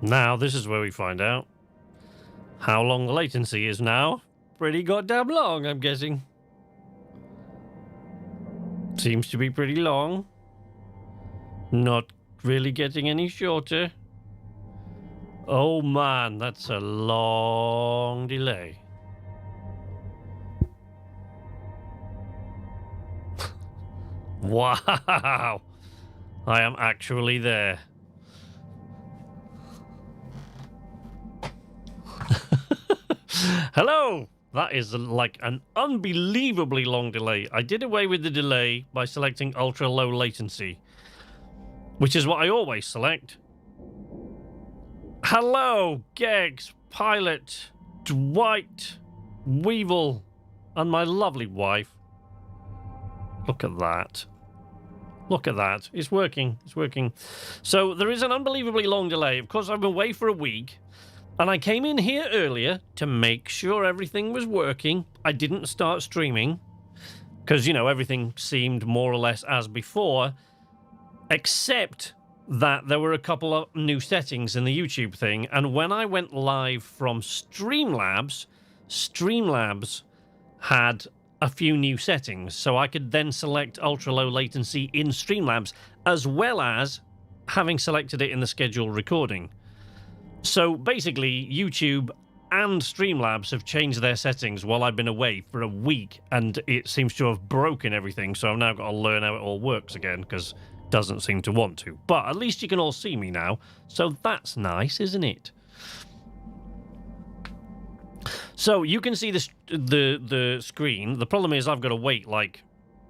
Now, this is where we find out how long the latency is now. Pretty goddamn long, I'm guessing. Seems to be pretty long. Not really getting any shorter. Oh man, that's a long delay. Wow! I am actually there. Hello! That is like an unbelievably long delay. I did away with the delay by selecting ultra low latency, which is what I always select. Hello, Gegs, Pilot, Dwight, Weevil, and my lovely wife. Look at that. Look at that. It's working. It's working. So there is an unbelievably long delay. Of course, I've been away for a week. And I came in here earlier to make sure everything was working. I didn't start streaming because, you know, everything seemed more or less as before, except that there were a couple of new settings in the YouTube thing. And when I went live from Streamlabs, Streamlabs had a few new settings. So I could then select ultra low latency in Streamlabs, as well as having selected it in the scheduled recording. So basically, YouTube and Streamlabs have changed their settings while I've been away for a week, and it seems to have broken everything, so I've now got to learn how it all works again, because it doesn't seem to want to. But at least you can all see me now, so that's nice, isn't it? So you can see the screen. The problem is I've got to wait like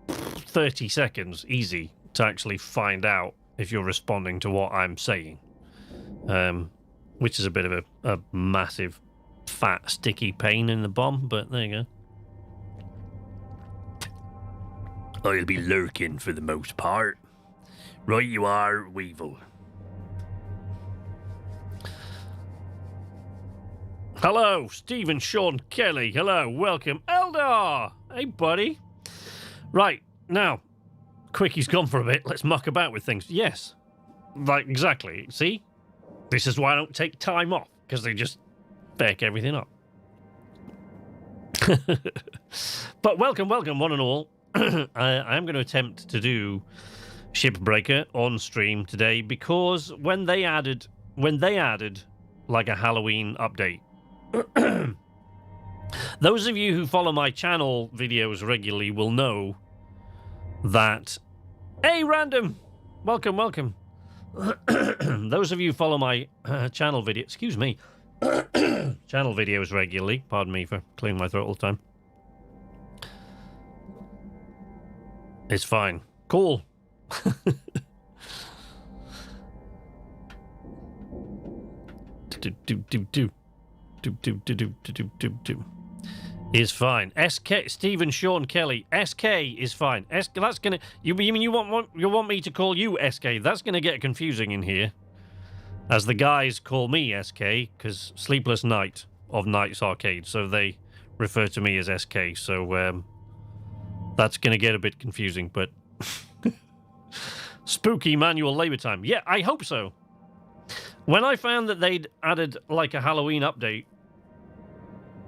30 seconds, easy, to actually find out if you're responding to what I'm saying. Which is a bit of a massive, fat, sticky pain in the bum, but there you go. I'll be lurking for the most part. Right you are, Weevil. Hello, Stephen Sean Kelly. Hello, welcome. Eldar! Hey, buddy. Right, now, Quickie's gone for a bit. Let's muck about with things. Yes, like, exactly. See? This is why I don't take time off, because they just feck everything up. But welcome, one and all. I am going to attempt to do Shipbreaker on stream today, because when they added like a Halloween update, those of you who follow my channel videos regularly will know that... Hey, Random! Welcome. Those of you who follow my channel video... Excuse me. Channel videos regularly. Pardon me for clearing my throat all the time. It's fine. Cool. Is fine. SK Stephen Sean Kelly. SK is fine. That's gonna. You mean you want me to call you SK? That's gonna get confusing in here, as the guys call me SK because Sleepless Night of Nights Arcade, so they refer to me as SK. So that's gonna get a bit confusing, but spooky manual labor time. Yeah, I hope so. When I found that they'd added like a Halloween update,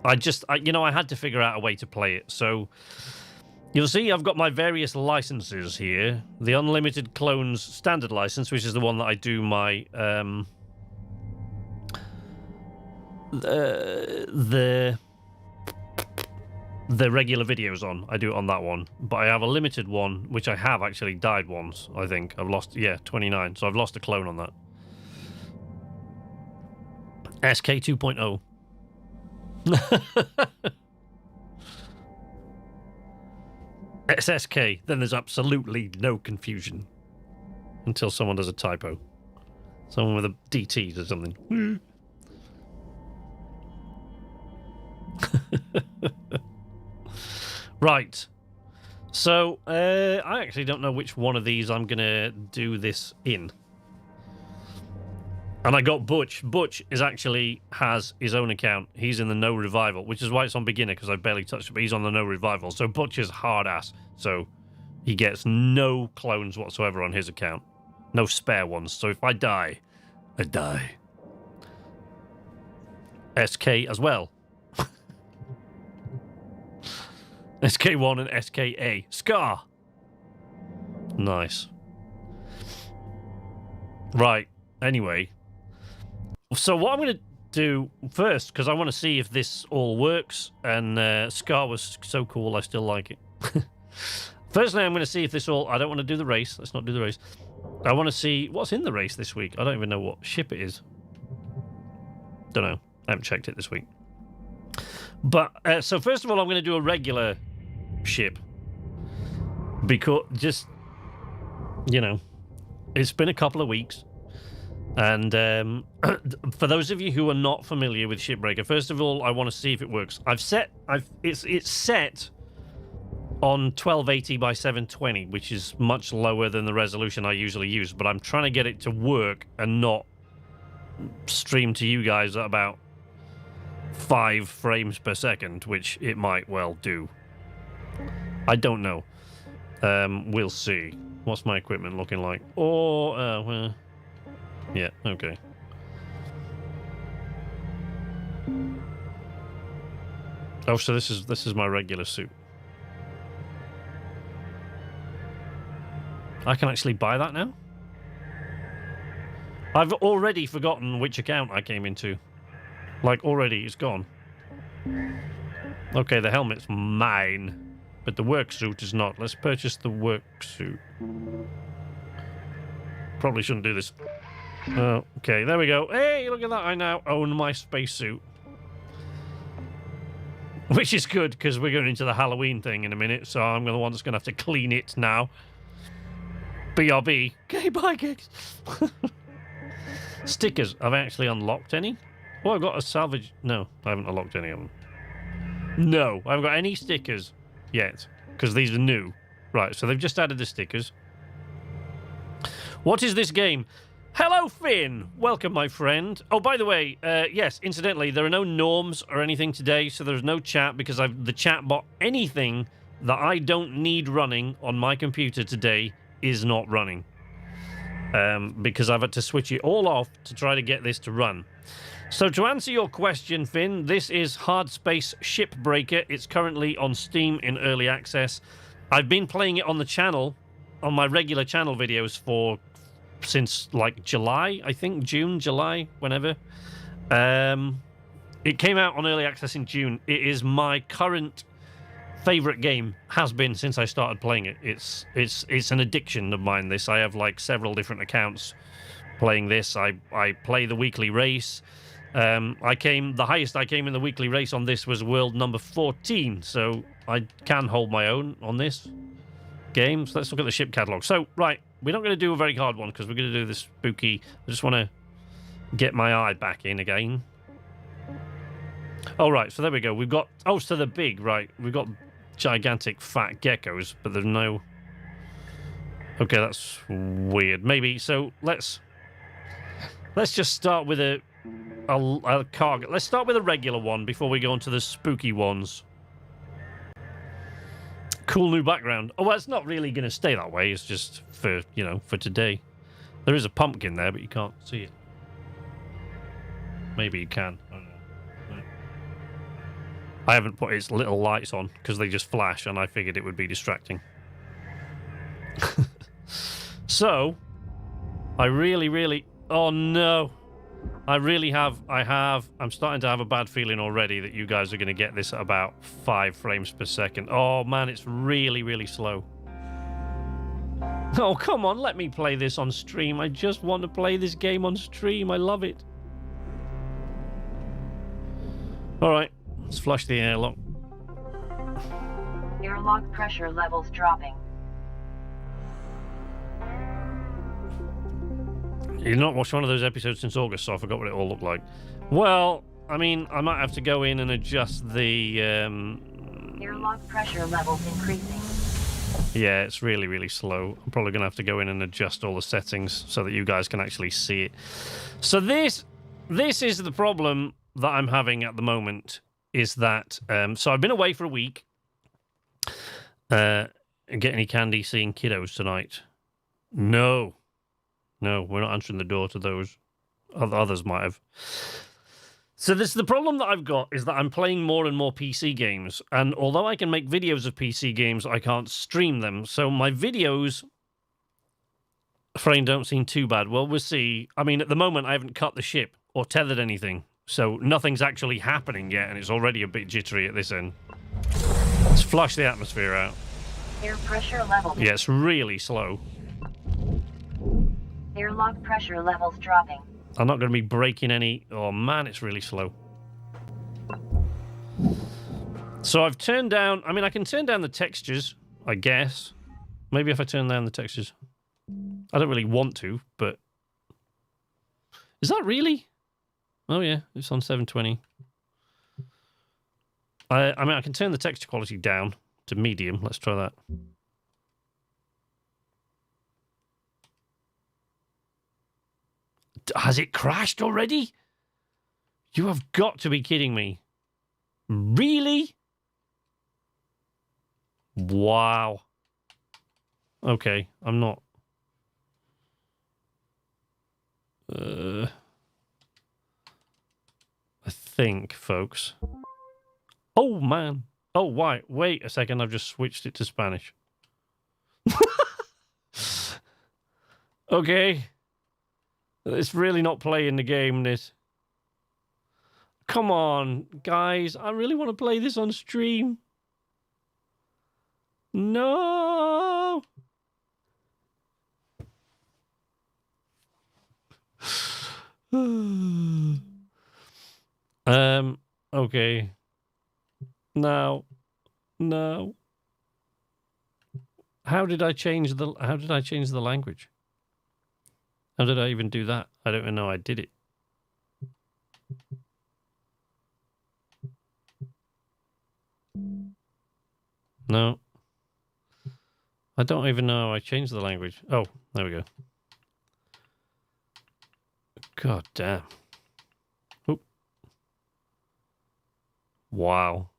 I had to figure out a way to play it. So you'll see I've got my various licenses here. The Unlimited Clones standard license, which is the one that I do my the regular videos on. I do it on that one. But I have a limited one, which I have actually died once, I think. I've lost, 29. So I've lost a clone on that. SK 2.0. SSK, then there's absolutely no confusion until someone does a typo. Someone with a DT does something. Right. So, I actually don't know which one of these I'm going to do this in. And I got Butch. Butch has his own account. He's in the no revival, which is why it's on beginner, because I barely touched it, but he's on the no revival. So Butch is hard ass. So he gets no clones whatsoever on his account. No spare ones. So if I die, I die. SK as well. SK1 and SKA. Scar! Nice. Right, anyway. So what I'm going to do first, because I want to see if this all works, and Scar was so cool, I still like it. Firstly, I'm going to see if this all... I don't want to do the race. Let's not do the race. I want to see what's in the race this week. I don't even know what ship it is. Don't know. I haven't checked it this week. But, so first of all, I'm going to do a regular ship. Because, just, you know, it's been a couple of weeks. And for those of you who are not familiar with Shipbreaker, first of all, I want to see if it works. It's set on 1280 by 720, which is much lower than the resolution I usually use, but I'm trying to get it to work and not stream to you guys at about 5 frames per second, which it might well do. I don't know. We'll see. What's my equipment looking like? Well, yeah, okay. Oh, so this is my regular suit. I can actually buy that now? I've already forgotten which account I came into. Like, already, it's gone. Okay, the helmet's mine, but the work suit is not. Let's purchase the work suit. Probably shouldn't do this. Okay, there we go. Hey, look at that. I now own my spacesuit. Which is good, because we're going into the Halloween thing in a minute, so I'm the one that's going to have to clean it now. BRB. Okay, bye, gigs. Stickers. Have I actually unlocked any? Oh, I've got a salvage... No, I haven't unlocked any of them. No, I haven't got any stickers yet, because these are new. Right, so they've just added the stickers. What is this game? Hello, Finn! Welcome, my friend. Oh, by the way, yes, incidentally, there are no norms or anything today, so there's no chat, because the chat bot, anything that I don't need running on my computer today is not running. Because I've had to switch it all off to try to get this to run. So to answer your question, Finn, this is Hardspace Shipbreaker. It's currently on Steam in early access. I've been playing it on the channel, on my regular channel videos since like July, I think, June, July, whenever. It came out on early access in June. It is my current favorite game, has been since I started playing it. It's an addiction of mine, this. I have like several different accounts playing this. I play the weekly race. The highest I came in the weekly race on this was world number 14, so I can hold my own on this game. So let's look at the ship catalog. So, right, we're not going to do a very hard one because we're going to do this spooky. I just want to get my eye back in again. Oh, right, so there we go. We've got... Oh, so they're big, right. We've got gigantic fat geckos, but there's no... Okay, that's weird. Maybe, so let's just start with a cargo. Let's start with a regular one before we go on to the spooky ones. Cool new background. Oh, well, it's not really going to stay that way. It's just for, you know, for today. There is a pumpkin there, but you can't see it. Maybe you can. I don't know. I haven't put its little lights on because they just flash, and I figured it would be distracting. So, I really... Oh, no. I'm starting to have a bad feeling already that you guys are going to get this at about 5 frames per second. Oh, man, it's really slow. Oh, come on, let me play this on stream. I just want to play this game on stream. I love it. All right, let's flush the airlock. Airlock pressure levels dropping. You've not watched one of those episodes since August, so I forgot what it all looked like. Well, I mean, I might have to go in and adjust the... Airlock pressure levels increasing. Yeah, it's really slow. I'm probably going to have to go in and adjust all the settings so that you guys can actually see it. So this is the problem that I'm having at the moment, is that... so I've been away for a week. Get any candy seeing kiddos tonight? No, we're not answering the door to those. Others might have. So this the problem that I've got is that I'm playing more and more PC games, and although I can make videos of PC games, I can't stream them. So my videos frame don't seem too bad. Well, we'll see. I mean, at the moment, I haven't cut the ship or tethered anything, so nothing's actually happening yet, and it's already a bit jittery at this end. Let's flush the atmosphere out. Air pressure level. Yeah, it's really slow. Airlock pressure levels dropping. I'm not going to be breaking any... Oh, man, it's really slow. So I've turned down... I mean, I can turn down the textures, I guess. Maybe if I turn down the textures. I don't really want to, but... Is that really? Oh, yeah, it's on 720. I mean, I can turn the texture quality down to medium. Let's try that. Has it crashed already? You have got to be kidding me. Really? Wow. Okay, I'm not... I think, folks. Oh, man. Oh, why? Wait a second, I've just switched it to Spanish. Okay. It's really not playing the game, this. Come on, guys. I really want to play this on stream. No. Okay. No. How did I change the language? How did I even do that? I don't even know I did it. No. I don't even know I changed the language. Oh, there we go. God damn. Oop. Wow.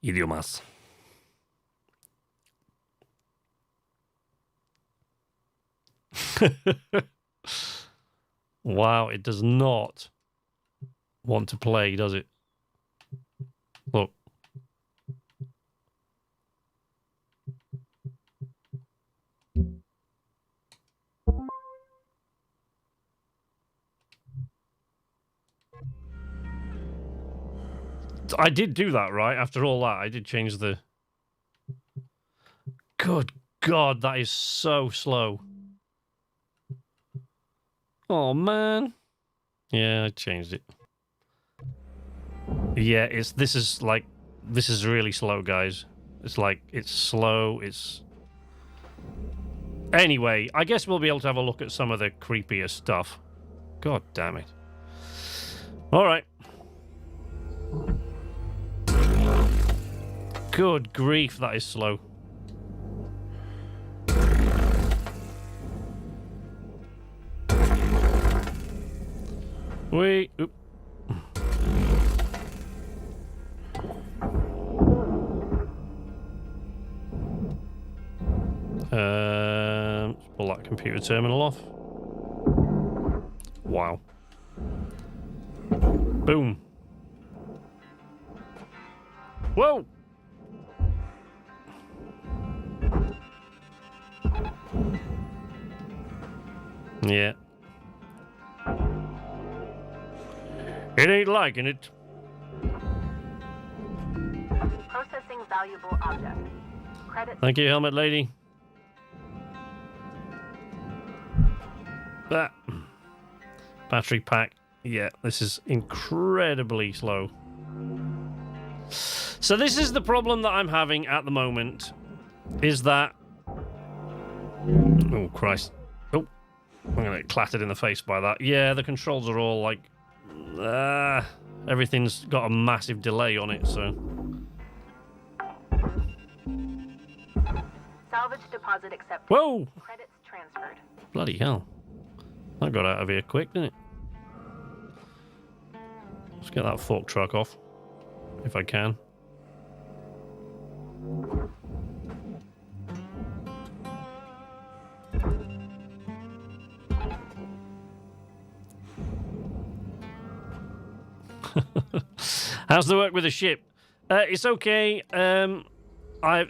Idiomas. Wow, it does not want to play, does it? Look. I did do that, right? After all that, I did change the... Good God, that is so slow. Oh, man. Yeah, I changed it. Yeah, this is really slow, guys. It's slow, Anyway, I guess we'll be able to have a look at some of the creepier stuff. God damn it. Alright. Good grief, that is slow. Wait. Oop. Let's pull that computer terminal off. Wow. Boom. Whoa! Yeah. It ain't liking it. Processing valuable object. Credit. Thank you, helmet lady. That battery pack. Yeah, this is incredibly slow. So this is the problem that I'm having at the moment. Is that... Oh, Christ. Oh, I'm going to get clattered in the face by that. Yeah, the controls are all like... everything's got a massive delay on it, so... Salvage deposit accepted. Whoa! Credits transferred. Bloody hell. That got out of here quick, didn't it? Let's get that fork truck off. If I can. How's the work with the ship? It's okay.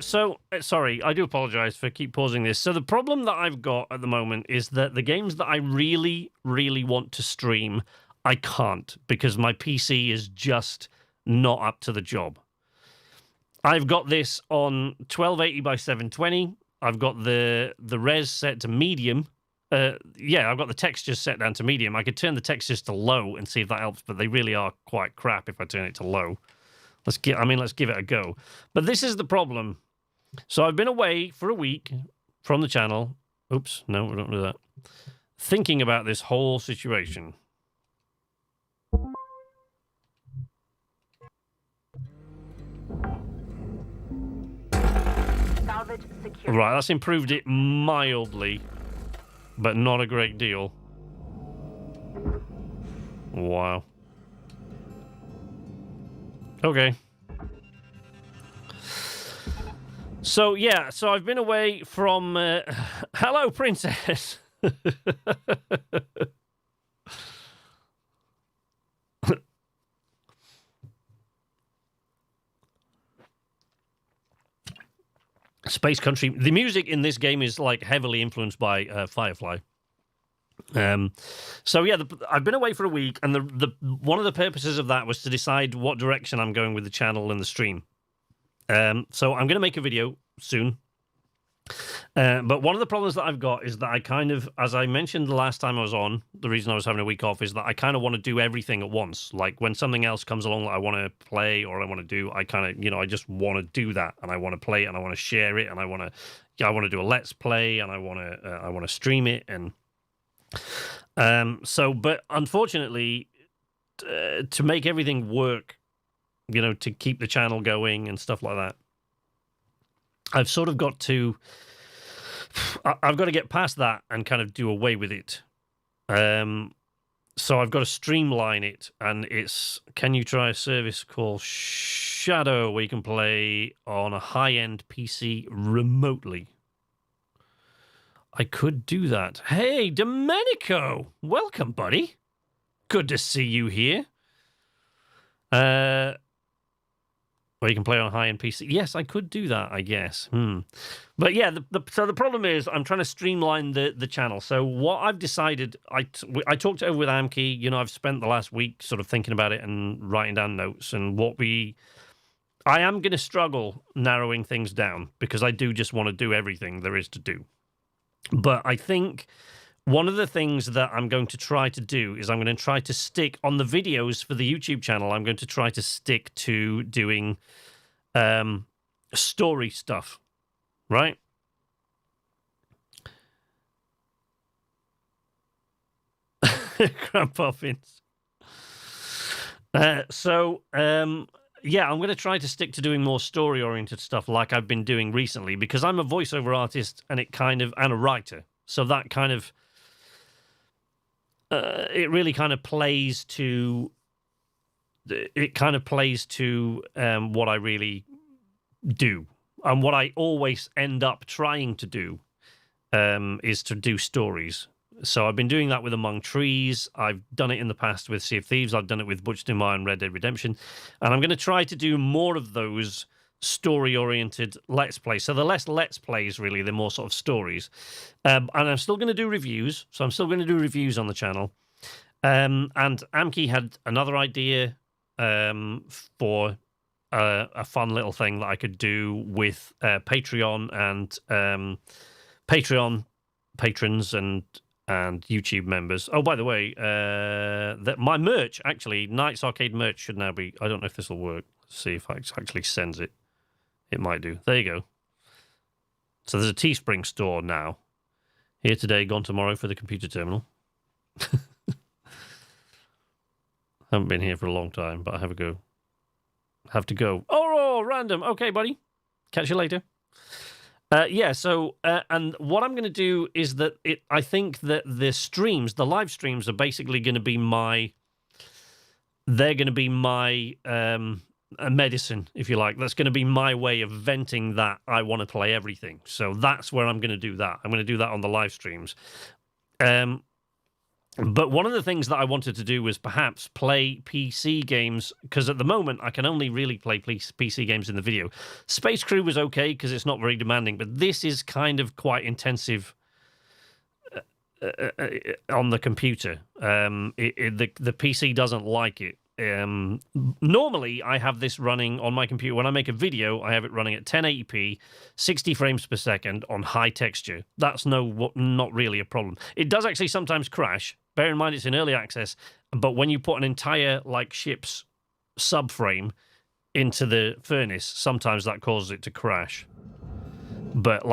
Sorry, I do apologize for keep pausing this. So the problem that I've got at the moment is that the games that I really, really want to stream, I can't because my PC is just not up to the job. I've got this on 1280 by 720. I've got the res set to medium. Yeah, I've got the textures set down to medium. I could turn the textures to low and see if that helps, but they really are quite crap if I turn it to low. Let's give it a go. But this is the problem. So I've been away for a week from the channel. Oops, no, we don't do that. Thinking about this whole situation. Salvage secure. Right, that's improved it mildly, but not a great deal. Wow. Okay. So, yeah, so I've been away from... Hello, Princess! Space Country. The music in this game is, like, heavily influenced by Firefly. So yeah, I've been away for a week, and the one of the purposes of that was to decide what direction I'm going with the channel and the stream. So I'm going to make a video soon. But one of the problems that I've got is that I kind of, as I mentioned the last time I was on, the reason I was having a week off is that I kind of want to do everything at once. Like when something else comes along that I want to play or I want to do, I kind of, I just want to do that, and I want to play it, and I want to share it, and I want to do a let's play, and I want to stream it, and but unfortunately, to make everything work, to keep the channel going and stuff like that, I've sort of got to, I've got to get past that and kind of do away with it. So I've got to streamline it, and it's, can you try a service called Shadow where you can play on a high-end PC remotely? I could do that. Hey, Domenico! Welcome, buddy. Good to see you here. Where you can play on a high-end PC. Yes, I could do that, I guess. But yeah, so the problem is I'm trying to streamline the channel. So what I've decided, I talked over with Amki. I've spent the last week sort of thinking about it and writing down notes. And I am going to struggle narrowing things down because I do just want to do everything there is to do. But I think one of the things that I'm going to try to do is I'm going to try to stick on the videos for the YouTube channel. I'm going to try to stick to doing story stuff, right? Grandpuffins. Yeah, I'm going to try to stick to doing more story-oriented stuff like I've been doing recently, because I'm a voiceover artist and and a writer. So that kind of, it really kind of plays to, what I really do. And what I always end up trying to do is to do stories. So I've been doing that with Among Trees. I've done it in the past with Sea of Thieves. I've done it with Butch Demire and Red Dead Redemption. And I'm going to try to do more of those story-oriented Let's Plays. So the less Let's Plays, really, the more sort of stories. And I'm still going to do reviews. So I'm still going to do reviews on the channel. And Amki had another idea for a fun little thing that I could do with Patreon and Patreon patrons and YouTube members. Oh, by the way, that my merch, actually, Knights Arcade merch should now be, I don't know if this will work. Let's see if it actually sends it. It might do. There you go. So there's a Teespring store now. Here today, gone tomorrow for the computer terminal. Haven't been here for a long time, but I have to go. Oh, random. Okay, buddy. Catch you later. Yeah, so, and what I'm going to do is that I think that the live streams are basically going to be they're going to be my medicine, if you like. That's going to be my way of venting that I want to play everything. So that's where I'm going to do that. I'm going to do that on the live streams. But one of the things that I wanted to do was perhaps play PC games, because at the moment I can only really play PC games in the video. Space Crew was okay because it's not very demanding, but this is kind of quite intensive on the computer. The PC doesn't like it. Normally, I have this running on my computer. When I make a video, I have it running at 1080p, 60 frames per second on high texture. That's not really a problem. It does actually sometimes crash. Bear in mind it's in early access, but when you put an entire ship's subframe into the furnace, sometimes that causes it to crash. But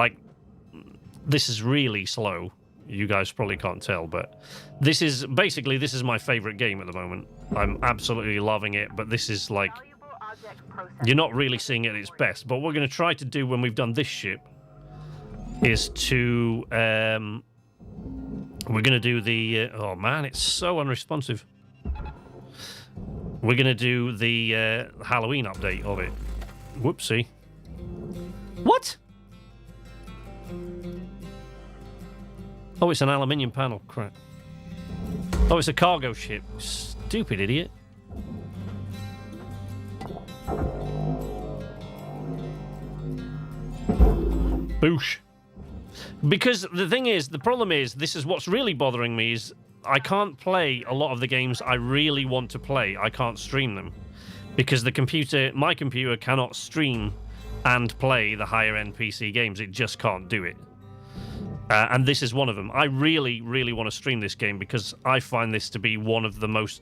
this is really slow. You guys probably can't tell, but this is my favorite game at the moment. I'm absolutely loving it, but this is you're not really seeing it at its best. But what we're going to try to do when we've done this ship is to we're going to do the oh man, it's so unresponsive. We're going to do the Halloween update of it. Whoopsie. What? Oh, it's an aluminium panel. Crap. Oh, it's a cargo ship. Stupid idiot. Boosh. Because the problem is, this is what's really bothering me, is I can't play a lot of the games I really want to play. I can't stream them. Because my computer cannot stream and play the higher end PC games. It just can't do it. And this is one of them. I really, really want to stream this game because I find this to be one of the most...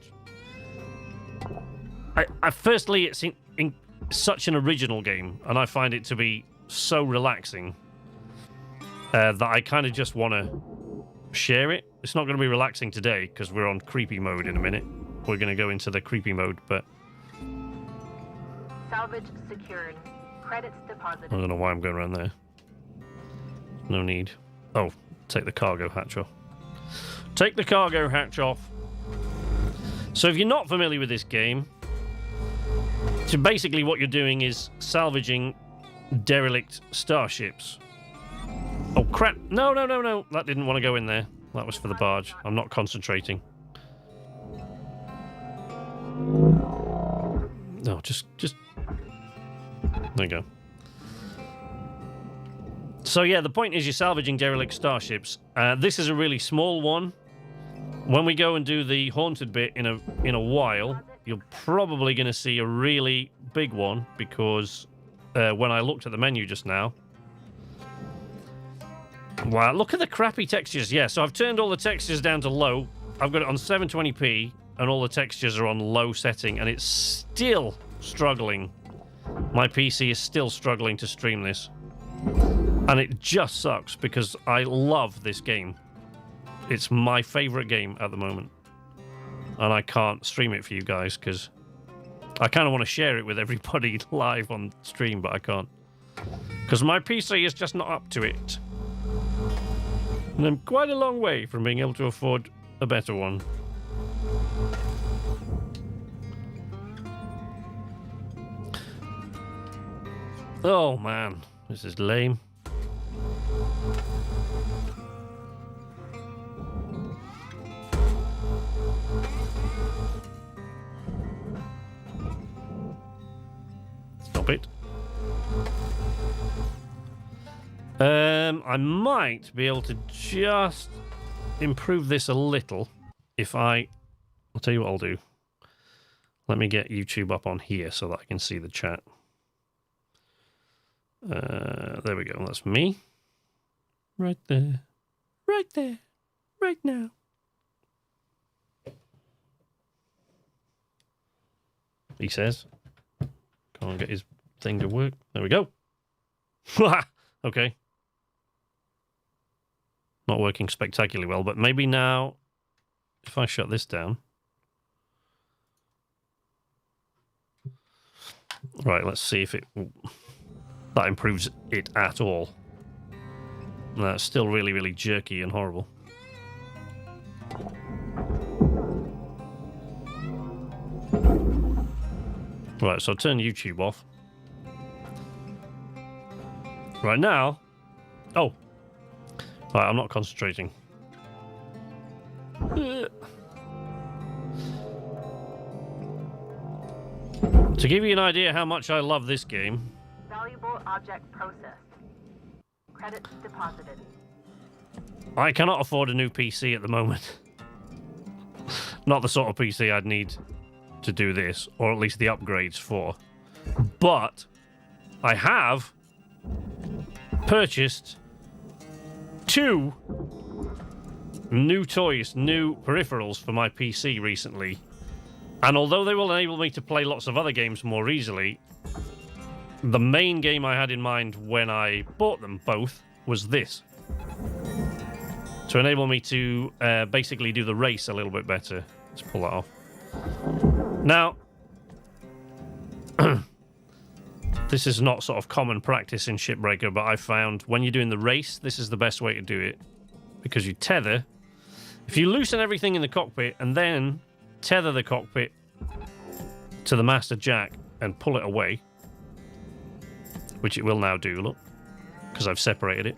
firstly, it's in such an original game, and I find it to be so relaxing that I kind of just want to share it. It's not going to be relaxing today because we're on creepy mode in a minute. We're going to go into the creepy mode, but... Salvage secured. Credits deposited. I don't know why I'm going around there. No need. Oh, take the cargo hatch off. Take the cargo hatch off. So if you're not familiar with this game, so basically what you're doing is salvaging derelict starships. Oh, crap. No. That didn't want to go in there. That was for the barge. I'm not concentrating. No, just... There you go. So yeah, the point is you're salvaging derelict starships. This is a really small one. When we go and do the haunted bit in a while, you're probably going to see a really big one because when I looked at the menu just now, wow, look at the crappy textures. Yeah, so I've turned all the textures down to low. I've got it on 720p, and all the textures are on low setting, and it's still struggling. My PC is still struggling to stream this. And it just sucks because I love this game. It's my favorite game at the moment. And I can't stream it for you guys because I kind of want to share it with everybody live on stream, but I can't. Because my PC is just not up to it. And I'm quite a long way from being able to afford a better one. Oh man, this is lame. Stop it. I might be able to just improve this a little if I'll tell you what I'll do. Let me get YouTube up on here so that I can see the chat. There we go. That's me. Right there. Right there. Right now. He says. Can't get his thing to work. There we go. Okay. Not working spectacularly well, but maybe now, if I shut this down. Right, let's see if that improves it at all. That's still really, really jerky and horrible. Right, so I'll turn YouTube off. Right now... Oh. Right, I'm not concentrating. To give you an idea how much I love this game, Valuable object processed. Credits deposited. I cannot afford a new PC at the moment. Not the sort of PC I'd need to do this, or at least the upgrades for. But I have purchased 2 new toys, new peripherals for my PC recently. And although they will enable me to play lots of other games more easily, the main game I had in mind when I bought them both was this. To enable me to basically do the race a little bit better. Let's pull that off. Now, this is not sort of common practice in Shipbreaker, but I found when you're doing the race, this is the best way to do it. Because you tether. If you loosen everything in the cockpit and then tether the cockpit to the master jack and pull it away, which it will now do, look, because I've separated it.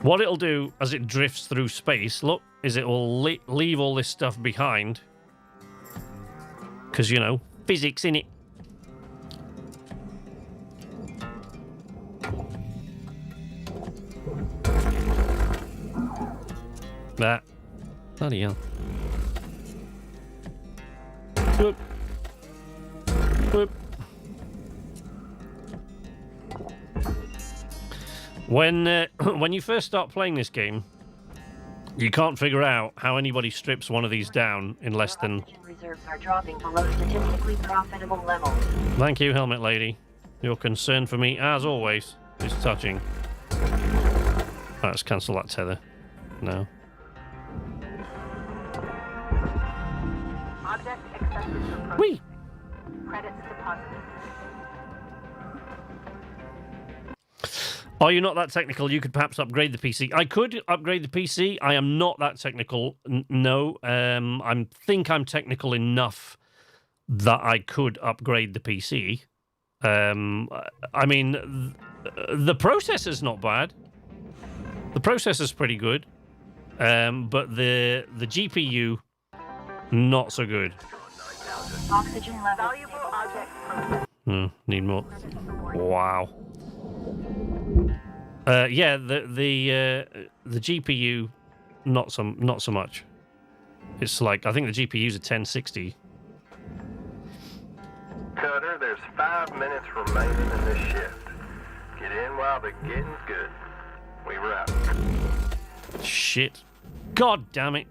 What it'll do as it drifts through space, look, is it will leave all this stuff behind. Because, you know, physics in it. That. Bloody hell. Whoop. Whoop. When you first start playing this game, you can't figure out how anybody strips one of these down in less than... Oxygen reserves are dropping below statistically profitable levels. Thank you, Helmet Lady. Your concern for me, as always, is touching. Right, let's cancel that tether. No. Object accepted for processing. Whee! Credits deposited. Are you not that technical? You could perhaps upgrade the PC. I could upgrade the PC. I am not that technical. No. I think I'm technical enough that I could upgrade the PC. I mean, the processor's not bad. The processor's pretty good. But the GPU, not so good. Oxygen level. Valuable object processed. Need more. Wow. Yeah, the GPU, not so much. It's like I think the GPU's a 1060. Cutter, there's 5 minutes remaining in this shift. Get in while the getting's good. We wrap. Shit. God damn it.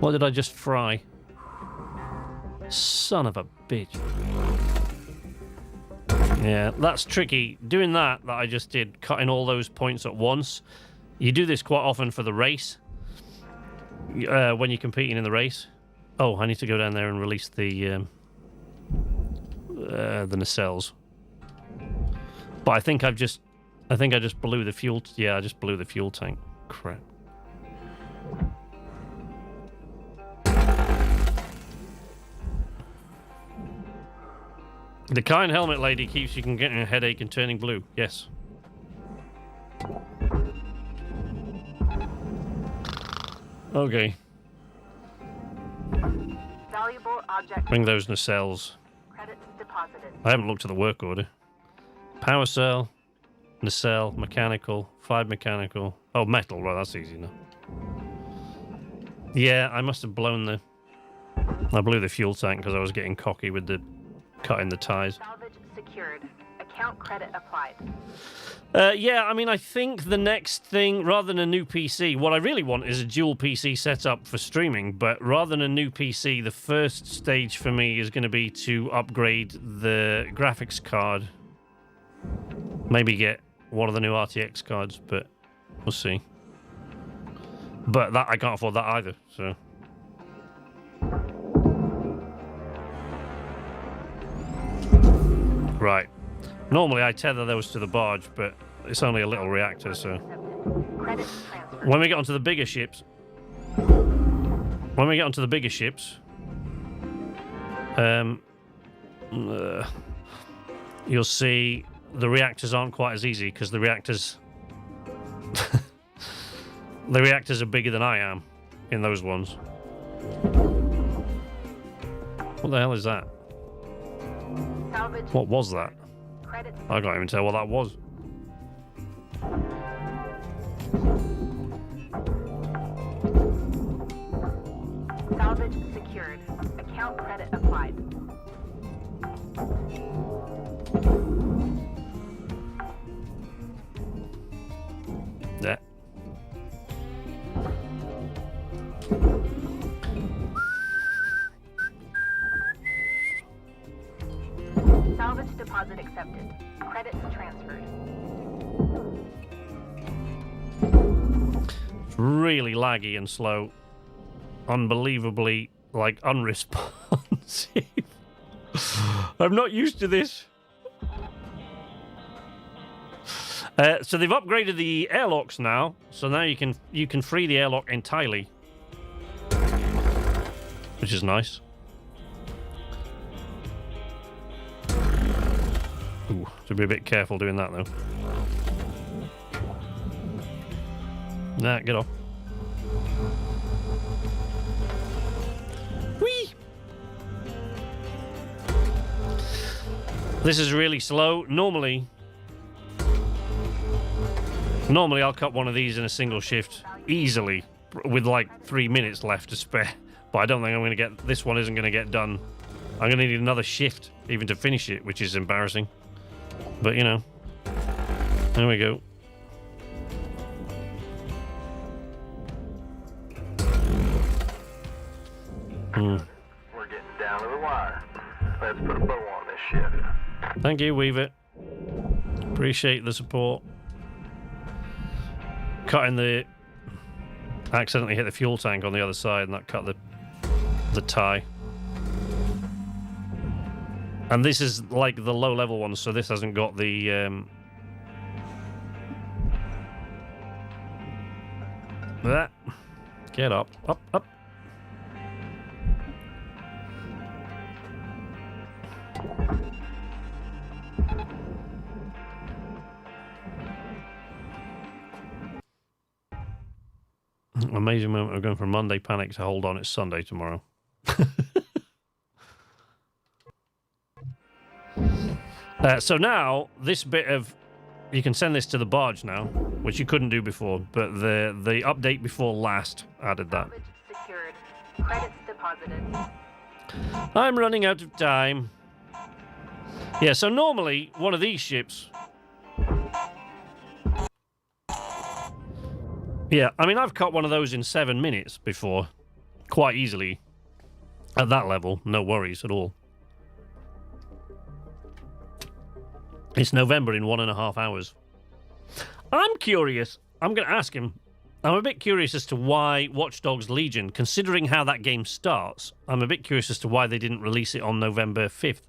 What did I just fry? Son of a bitch. Yeah, that's tricky. Doing that I just did, cutting all those points at once. You do this quite often for the race. When you're competing in the race. Oh, I need to go down there and release the nacelles. But I think I just blew the fuel. Yeah, I just blew the fuel tank. Crap. The kind helmet lady keeps you from getting a headache and turning blue. Yes. Okay. Valuable object. Bring those nacelles. Credits deposited. I haven't looked at the work order. Power cell, nacelle, mechanical, 5 mechanical. Oh, metal. Right, that's easy enough. Yeah, I must have blown the... I blew the fuel tank because I was getting cocky with the cutting the ties. Salvage secured. Account credit applied. Yeah, I mean, I think the next thing, rather than a new PC, what I really want is a dual PC setup for streaming, but rather than a new PC, the first stage for me is going to be to upgrade the graphics card. Maybe get one of the new RTX cards, but we'll see. But that I can't afford that either, so... Right. Normally I tether those to the barge, but it's only a little reactor, so... Credits transferred. When we get onto the bigger ships... You'll see the reactors aren't quite as easy, because the reactors... the reactors are bigger than I am in those ones. What the hell is that? Salvage. What was that? Credits. I can't even tell what that was. Salvage secured. Account credit applied. Yeah. Salvage deposit accepted. Credits transferred. It's really laggy and slow. Unbelievably, like, unresponsive. I'm not used to this. So they've upgraded the airlocks now, so now you can free the airlock entirely, which is nice. Ooh, so be a bit careful doing that though. Nah, get off. Whee! This is really slow. Normally I'll cut one of these in a single shift easily with like 3 minutes left to spare. But I don't think I'm going to get... This one isn't going to get done. I'm going to need another shift even to finish it, which is embarrassing. But, you know. There we go. We're getting down to the wire. Let's put a bow on this shift. Thank you, Weaver. Appreciate the support. Cutting the... Accidentally hit the fuel tank on the other side and that cut the tie. And this is like the low level one, so this hasn't got the... That. Get up. Up, up. Amazing moment of going from Monday panic to hold on, it's Sunday tomorrow. So now, this bit of... You can send this to the barge now, which you couldn't do before, but the update before last added that. Salvage secured. Credits deposited. I'm running out of time. Yeah, so normally, one of these ships... Yeah, I mean, I've cut one of those in 7 minutes before. Quite easily. At that level, no worries at all. It's November in 1.5 hours. I'm curious. I'm going to ask him. I'm a bit curious as to why Watch Dogs Legion, considering how that game starts, I'm a bit curious as to why they didn't release it on November 5th.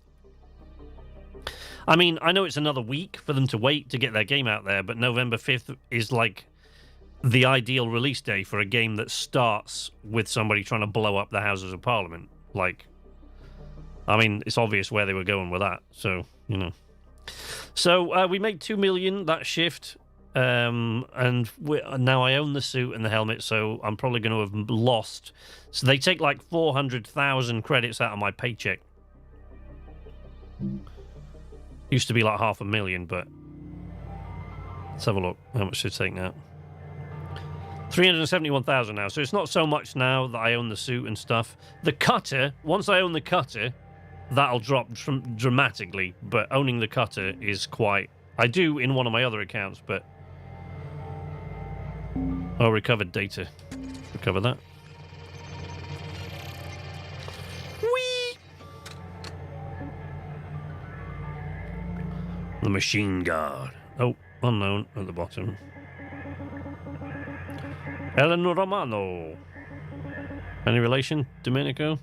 I mean, I know it's another week for them to wait to get their game out there, but November 5th is like the ideal release day for a game that starts with somebody trying to blow up the Houses of Parliament. Like, I mean, it's obvious where they were going with that, so, you know. So, we made 2 million that shift, and now I own the suit and the helmet, so I'm probably going to have lost. So they take like 400,000 credits out of my paycheck. Used to be like 500,000, but let's have a look. How much should it take now? 371,000 now, so it's not so much now that I own the suit and stuff. The cutter, once I own the cutter, that'll drop dramatically, but owning the cutter is quite... I do in one of my other accounts, but... Oh, recovered data. Recover that. Whee! The machine guard. Oh, unknown at the bottom. Ellen Romano. Any relation, Domenico?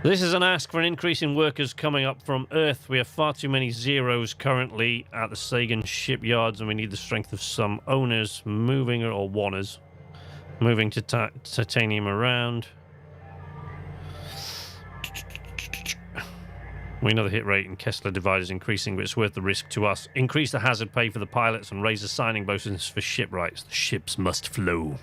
This is an ask for an increase in workers coming up from Earth. We have far too many zeros currently at the Sagan shipyards, and we need the strength of some owners moving, or wanners, moving to titanium around. We know the hit rate in Kessler Divide is increasing, but it's worth the risk to us. Increase the hazard pay for the pilots and raise the signing bonuses for shipwrights. The ships must flow.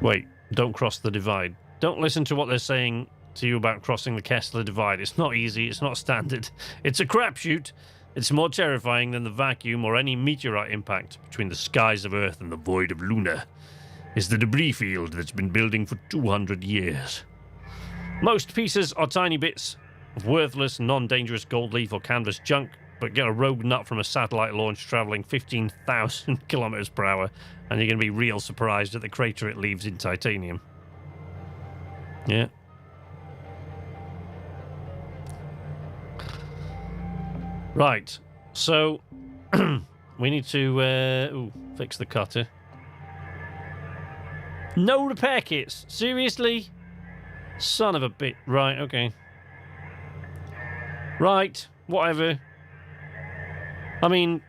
Wait, don't cross the divide. Don't listen to what they're saying to you about crossing the Kessler divide. It's not easy, it's not standard. It's a crapshoot. It's more terrifying than the vacuum or any meteorite impact. Between the skies of Earth and the void of Luna is the debris field that's been building for 200 years. Most pieces are tiny bits of worthless, non-dangerous gold leaf or canvas junk, but get a rogue nut from a satellite launch travelling 15,000 kilometers per hour, and you're going to be real surprised at the crater it leaves in titanium. Yeah. Right, so we need to fix the cutter. No repair kits? Seriously? Son of a bit. Right, okay. Right, whatever. I mean,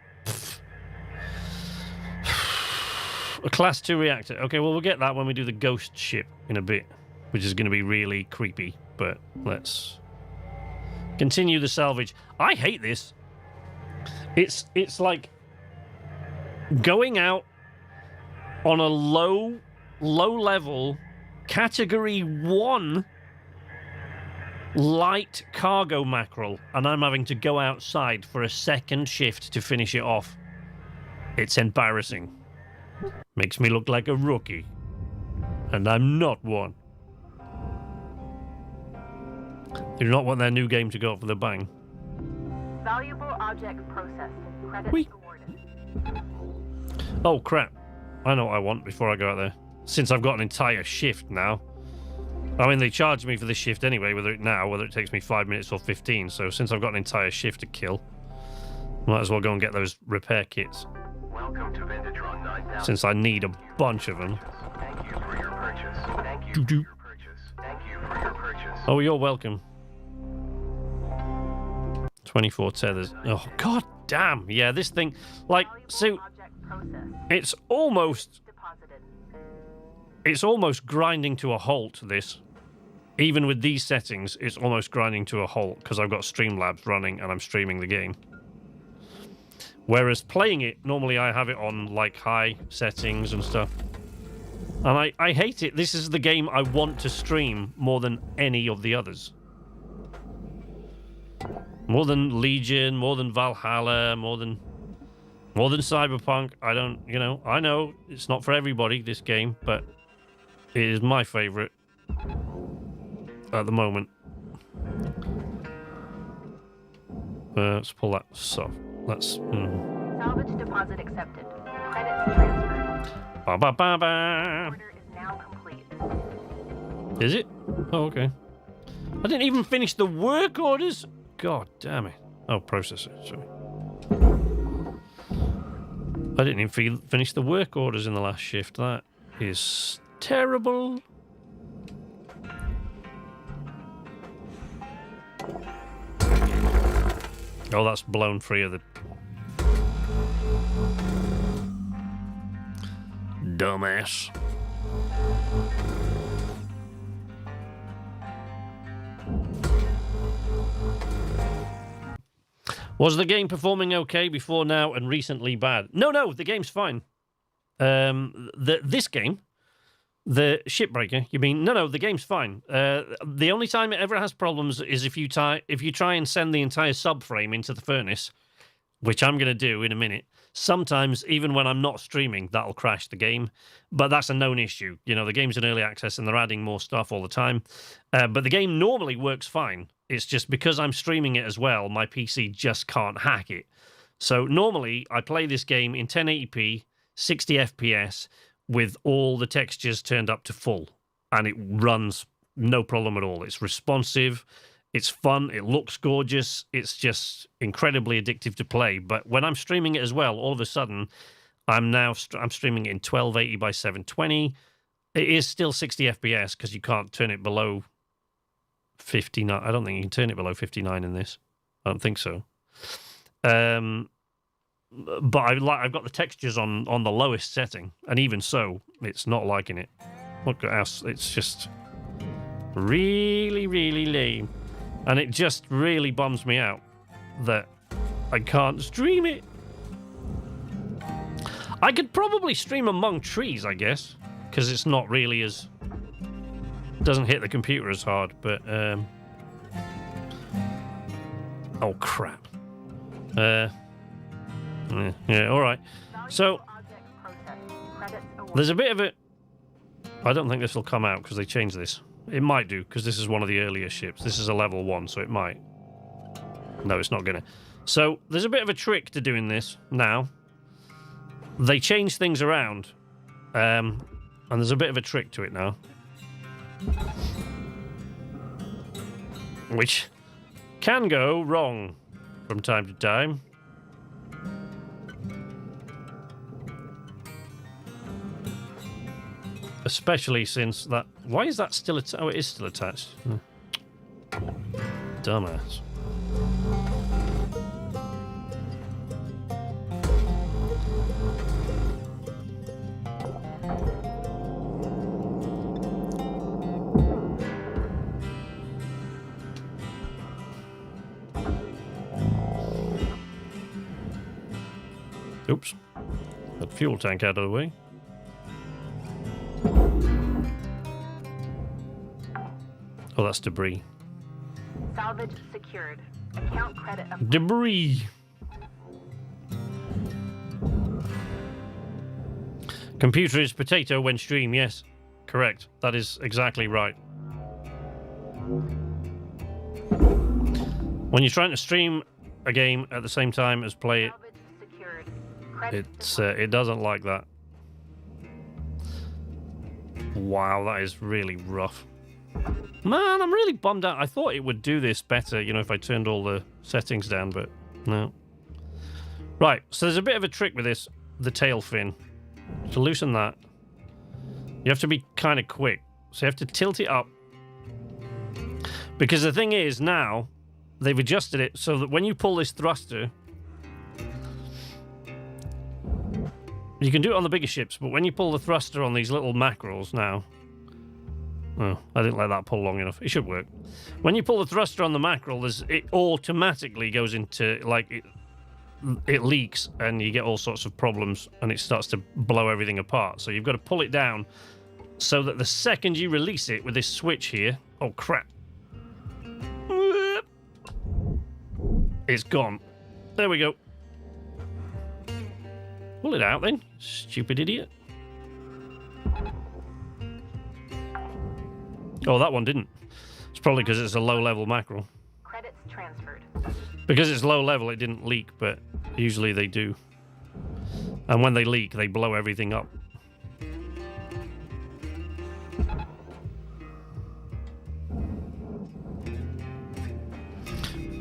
a class 2 reactor. Okay, well, we'll get that when we do the ghost ship in a bit, which is going to be really creepy, but let's continue the salvage. I hate this. It's like going out on a low level category 1 light cargo mackerel, and I'm having to go outside for a second shift to finish it off. It's embarrassing. Makes me look like a rookie, and I'm not one. They do not want their new game to go off with a bang. Valuable object processed. Credits Whee. awarded. Oh crap. I know what I want before I go out there. Since I've got an entire shift now. I mean, they charge me for this shift anyway, whether it takes me 5 minutes or 15. So since I've got an entire shift to kill, might as well go and get those repair kits. Welcome to Vindatron 9000. Since I need a bunch of them. Thank you for your purchase. Thank you for your purchase. Thank you for your purchase. Oh, you're welcome. 24 tethers. Oh, god damn. Yeah, this thing, like, so Object processed. it's almost grinding to a halt, this. Even with these settings, it's almost grinding to a halt because I've got Streamlabs running and I'm streaming the game. Whereas playing it, normally I have it on, like, high settings and stuff. And I hate it. This is the game I want to stream more than any of the others. More than Legion, more than Valhalla, more than Cyberpunk. I don't, you know, I know it's not for everybody, this game, but it is my favorite at the moment. Let's pull that stuff. Let's. Salvage deposit accepted. Credits transferred. Ba ba ba ba. Order is now complete. Is it? Oh, okay. I didn't even finish the work orders. God damn it. Oh, processor. Sorry. I didn't even finish the work orders in the last shift. That is terrible. Oh, that's blown free of the dumbass. Was the game performing okay before now and recently bad? No, the game's fine. This game, the Shipbreaker, you mean? No, the game's fine. The only time it ever has problems is if you try and send the entire subframe into the furnace, which I'm going to do in a minute. Sometimes, even when I'm not streaming, that'll crash the game. But that's a known issue. You know, the game's in early access and they're adding more stuff all the time. But the game normally works fine. It's just because I'm streaming it as well, my PC just can't hack it. So normally, I play this game in 1080p, 60 FPS, with all the textures turned up to full. And it runs no problem at all. It's responsive. It's fun. It looks gorgeous. It's just incredibly addictive to play. But when I'm streaming it as well, all of a sudden, I'm streaming it in 1280 by 720. It is still 60 FPS because you can't turn it below 59. I don't think you can turn it below 59 in this. I don't think so. But I've got the textures on the lowest setting, and even so, it's not liking it. Look at us. It's just really, really lame. And it just really bums me out that I can't stream it. I could probably stream among trees, I guess. because it's not really as... doesn't hit the computer as hard, but... oh, crap. Yeah, alright. So, there's a bit of it... I don't think this will come out because they changed this. It might do, because this is one of the earlier ships. This is a level 1, so it might. No, it's not going to. So, there's a bit of a trick to doing this now. They change things around. And there's a bit of a trick to it now. Which can go wrong from time to time. Especially since that... Why is that still attached? Oh, it is still attached. Dumbass. Oops. That fuel tank out of the way. Oh, that's debris. Salvage secured. Account credit. Debris. Computer is potato when stream. Yes, correct. That is exactly right. When you're trying to stream a game at the same time as play it, it doesn't like that. Wow, that is really rough. Man, I'm really bummed out. I thought it would do this better, you know, if I turned all the settings down, but no. Right, so there's a bit of a trick with this, the tail fin. To loosen that, you have to be kind of quick. So you have to tilt it up. Because the thing is, now, they've adjusted it so that when you pull this thruster, you can do it on the bigger ships, but when you pull the thruster on these little mackerels now... Oh, I didn't let that pull long enough. It should work. When you pull the thruster on the mackerel, it automatically goes into, like, it leaks, and you get all sorts of problems, and it starts to blow everything apart. So you've got to pull it down so that the second you release it with this switch here... Oh, crap. It's gone. There we go. Pull it out, then. Stupid idiot. Oh, that one didn't. It's probably because it's a low-level mackerel. Credits transferred. Because it's low level, it didn't leak, but usually they do. And when they leak, they blow everything up.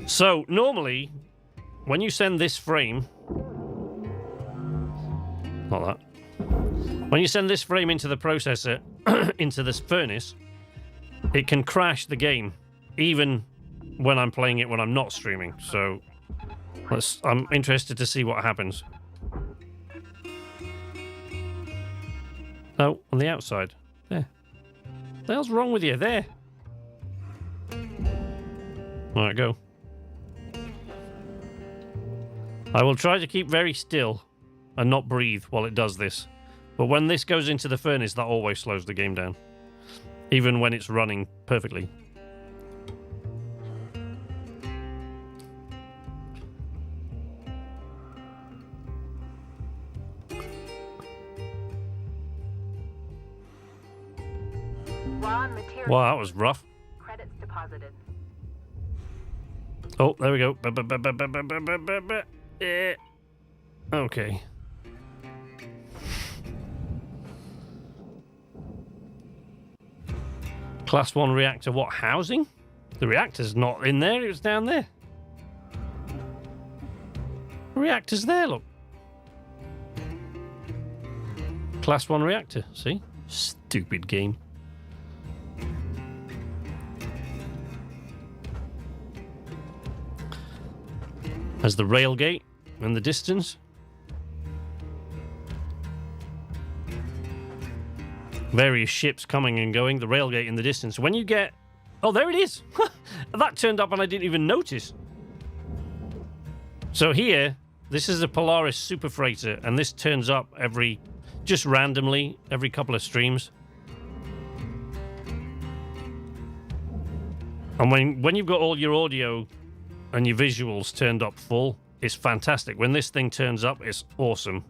So, normally, when you send this frame... Not that. When you send this frame into the processor, into this furnace... It can crash the game, even when I'm playing it when I'm not streaming. So, I'm interested to see what happens. Oh, on the outside. There. What the hell's wrong with you? There. Alright, go. I will try to keep very still and not breathe while it does this. But when this goes into the furnace, that always slows the game down. Even when it's running perfectly. Raw material. Wow, that was rough. Credits deposited. Oh, there we go. Okay. Class 1 reactor, what, housing? The reactor's not in there, it was down there. The reactor's there, look. Class 1 reactor, see? Stupid game. There's the railgate in the distance. Various ships coming and going, the railgate in the distance. When you get... Oh, there it is! That turned up and I didn't even notice. So here, this is a Polaris super freighter, and this turns up every just randomly every couple of streams. And when you've got all your audio and your visuals turned up full, it's fantastic. When this thing turns up, it's awesome.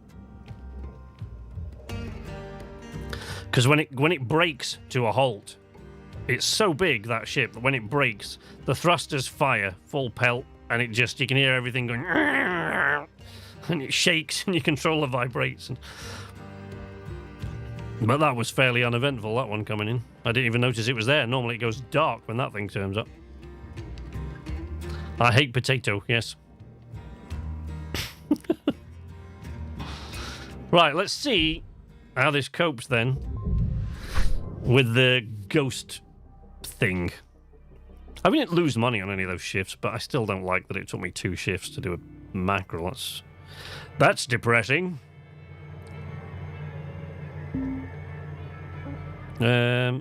Because when it brakes to a halt, it's so big, that ship, that when it brakes, the thrusters fire full pelt, and it just, you can hear everything going, and it shakes, and your controller vibrates. But that was fairly uneventful, that one coming in. I didn't even notice it was there. Normally it goes dark when that thing turns up. I hate potato, yes. Right, let's see how this copes then with the ghost thing. I didn't lose money on any of those shifts, but I still don't like that it took me 2 shifts to do a mackerel. That's depressing. Yeah.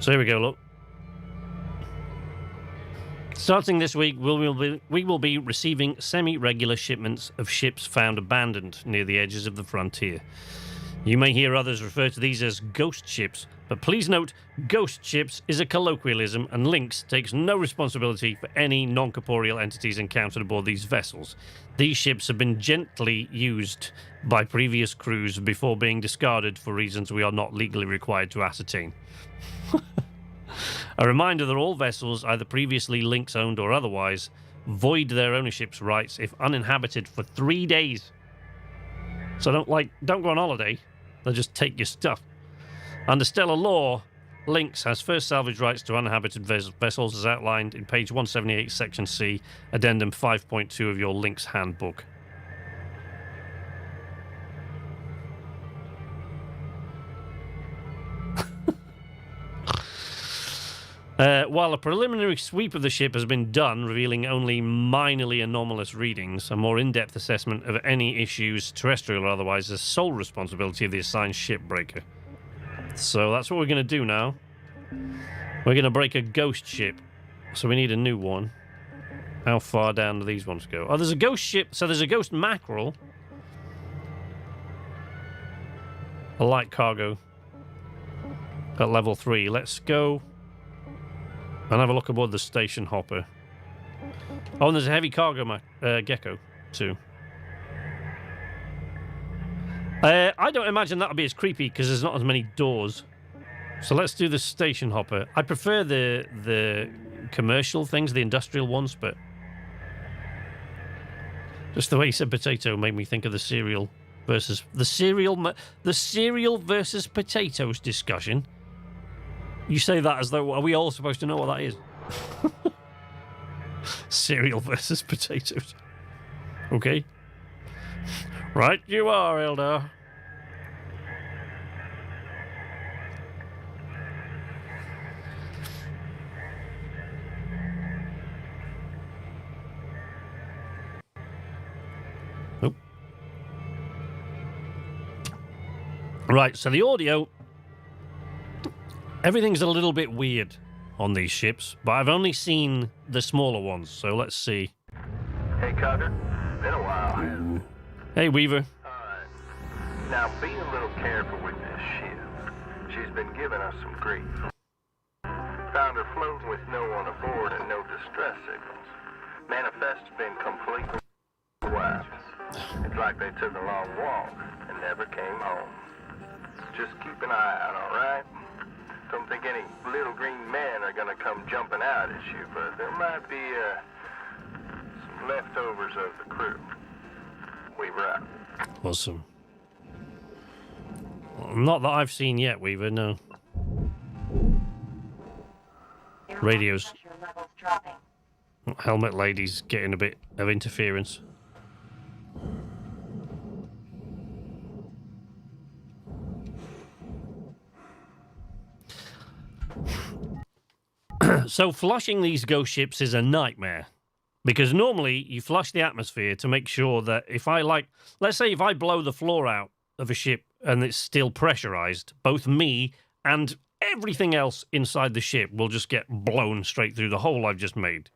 So here we go, look. Starting this week, we will be receiving semi-regular shipments of ships found abandoned near the edges of the frontier. You may hear others refer to these as ghost ships, but please note, ghost ships is a colloquialism, and Lynx takes no responsibility for any non-corporeal entities encountered aboard these vessels. These ships have been gently used by previous crews before being discarded for reasons we are not legally required to ascertain. A reminder that all vessels, either previously Lynx owned or otherwise, void their ownership's rights if uninhabited for 3 days. So don't go on holiday. They'll just take your stuff. Under Stellar law, Lynx has first salvage rights to uninhabited vessels as outlined in page 178, section C, addendum 5.2 of your Lynx handbook. While a preliminary sweep of the ship has been done, revealing only minorly anomalous readings, a more in-depth assessment of any issues, terrestrial or otherwise, is sole responsibility of the assigned shipbreaker. So that's what we're going to do now. We're going to break a ghost ship. So we need a new one. How far down do these ones go? Oh, there's a ghost ship. So there's a ghost mackerel. A light cargo. At level 3. Let's go and have a look aboard the station hopper. Oh, and there's a heavy cargo gecko, too. I don't imagine that'll be as creepy because there's not as many doors. So let's do the station hopper. I prefer the commercial things, the industrial ones, but just the way he said potato made me think of the cereal versus the cereal versus potatoes discussion. You say that as though, are we all supposed to know what that is? Cereal versus potatoes. Okay. Right you are, Eldar. Nope. Right, so the audio... Everything's a little bit weird on these ships, but I've only seen the smaller ones, so let's see. Hey, Cutter. Been a while. Ooh. Hey, Weaver. Alright. Now, be a little careful with this ship. She's been giving us some grief. Found her floating with no one aboard and no distress signals. Manifest's been completely wiped. It's like they took a long walk and never came home. Just keep an eye out, alright? Don't think any little green men are gonna come jumping out at you, but there might be some leftovers of the crew. Weaver out. Awesome. Not that I've seen yet, Weaver, no. Radios. Pressure levels dropping. Helmet lady's getting a bit of interference. So flushing these ghost ships is a nightmare. Because normally you flush the atmosphere to make sure that if I let's say if I blow the floor out of a ship and it's still pressurized, both me and everything else inside the ship will just get blown straight through the hole I've just made.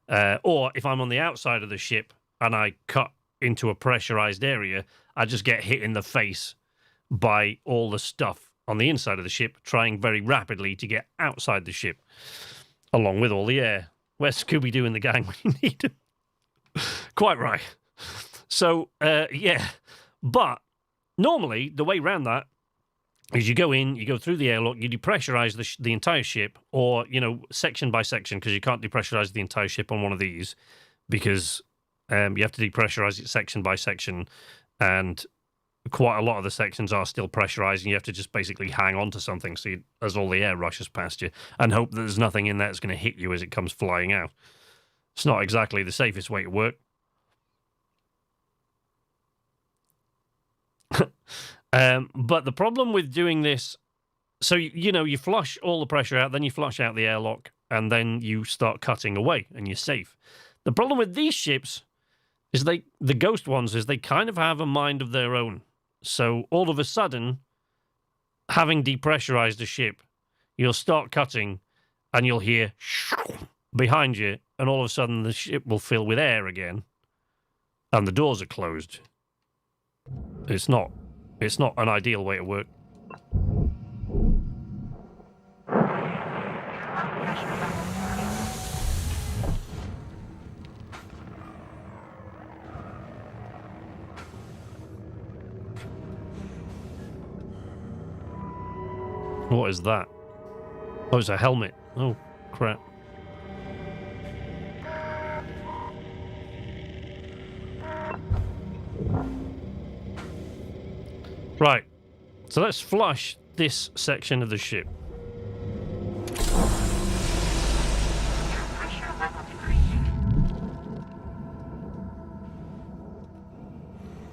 Or if I'm on the outside of the ship and I cut into a pressurized area, I just get hit in the face by all the stuff on the inside of the ship trying very rapidly to get outside the ship, along with all the air. Where's Scooby-Doo and the gang when you need him? Quite right. So, yeah. But normally, the way around that is you go in, you go through the airlock, you depressurize the entire ship, or, you know, section by section, because you can't depressurize the entire ship on one of these, because you have to depressurize it section by section, and quite a lot of the sections are still pressurized, and you have to just basically hang on to something as all the air rushes past you, and hope that there's nothing in there that's going to hit you as it comes flying out. It's not exactly the safest way to work. But the problem with doing this, so, you know, you flush all the pressure out, then you flush out the airlock, and then you start cutting away, and you're safe. The problem with these ships is the ghost ones, is they kind of have a mind of their own. So all of a sudden, having depressurized the ship, you'll start cutting, and you'll hear behind you, and all of a sudden the ship will fill with air again, and the doors are closed. It's not an ideal way to work. What is that? Oh, it's a helmet. Oh, crap. Right, so let's flush this section of the ship.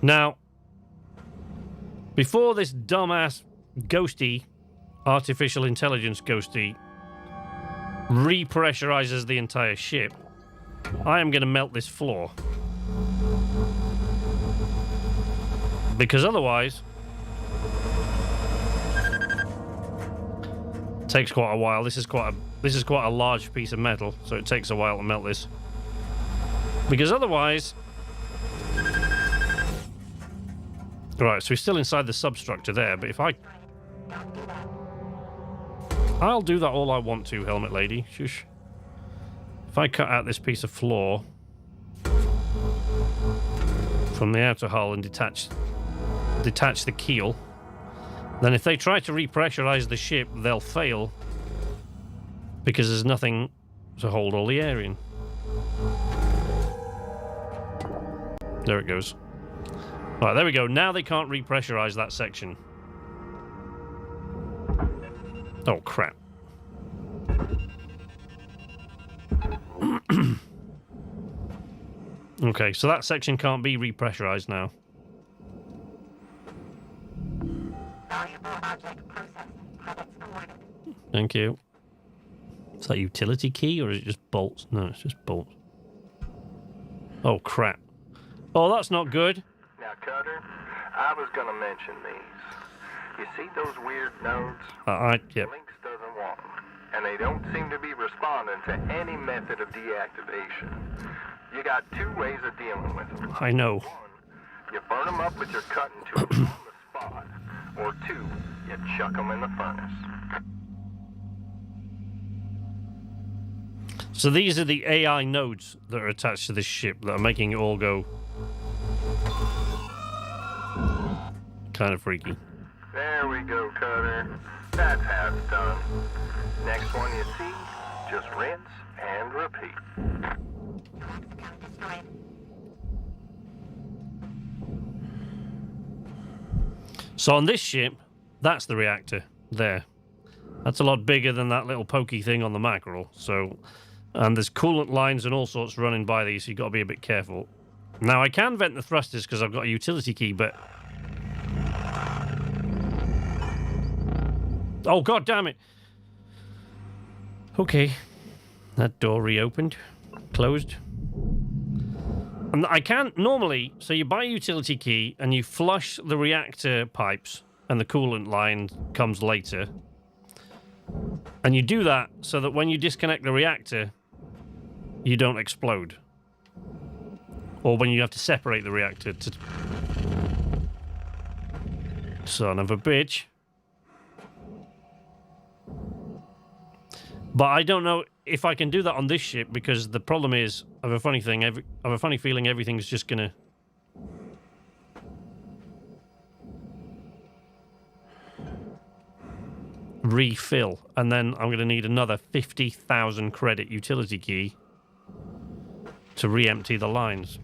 Now, before this dumbass ghosty, artificial intelligence ghosty, repressurizes the entire ship, I am going to melt this floor. Because otherwise, takes quite a while. This is quite a large piece of metal, so it takes a while to melt this. Because otherwise, right, so we're still inside the substructure there. But if I'll do that all I want to, helmet lady. Shush. If I cut out this piece of floor from the outer hull and detach the keel, then if they try to repressurize the ship, they'll fail because there's nothing to hold all the air in. There it goes. Right, there we go. Now they can't repressurize that section. Oh, crap. Okay, so that section can't be repressurized now. Thank you. Is that utility key or is it just bolts? No, it's just bolts. Oh, crap. Oh, that's not good. Now, Cutter, I was going to mention these. You see those weird nodes? Yep. Lynx doesn't want them, and they don't seem to be responding to any method of deactivation. You got two ways of dealing with them. I know. One, you burn them up with your cutting tool on the spot. Or two, you chuck them in the furnace. So these are the AI nodes that are attached to this ship that are making it all go kind of freaky. There we go, Cutter. That's how it's done. Next one you see, just rinse and repeat. So on this ship, that's the reactor there. That's a lot bigger than that little pokey thing on the mackerel. So, and there's coolant lines and all sorts running by these, so you've got to be a bit careful. Now, I can vent the thrusters because I've got a utility key, but... Oh, god damn it! Okay. That door reopened. Closed. And I can't normally... So you buy a utility key and you flush the reactor pipes and the coolant line comes later. And you do that so that when you disconnect the reactor, you don't explode. Or when you have to separate the reactor to... Son of a bitch. But I don't know if I can do that on this ship, because the problem is, I have a funny feeling everything's just gonna... refill, and then I'm gonna need another 50,000 credit utility key to re-empty the lines.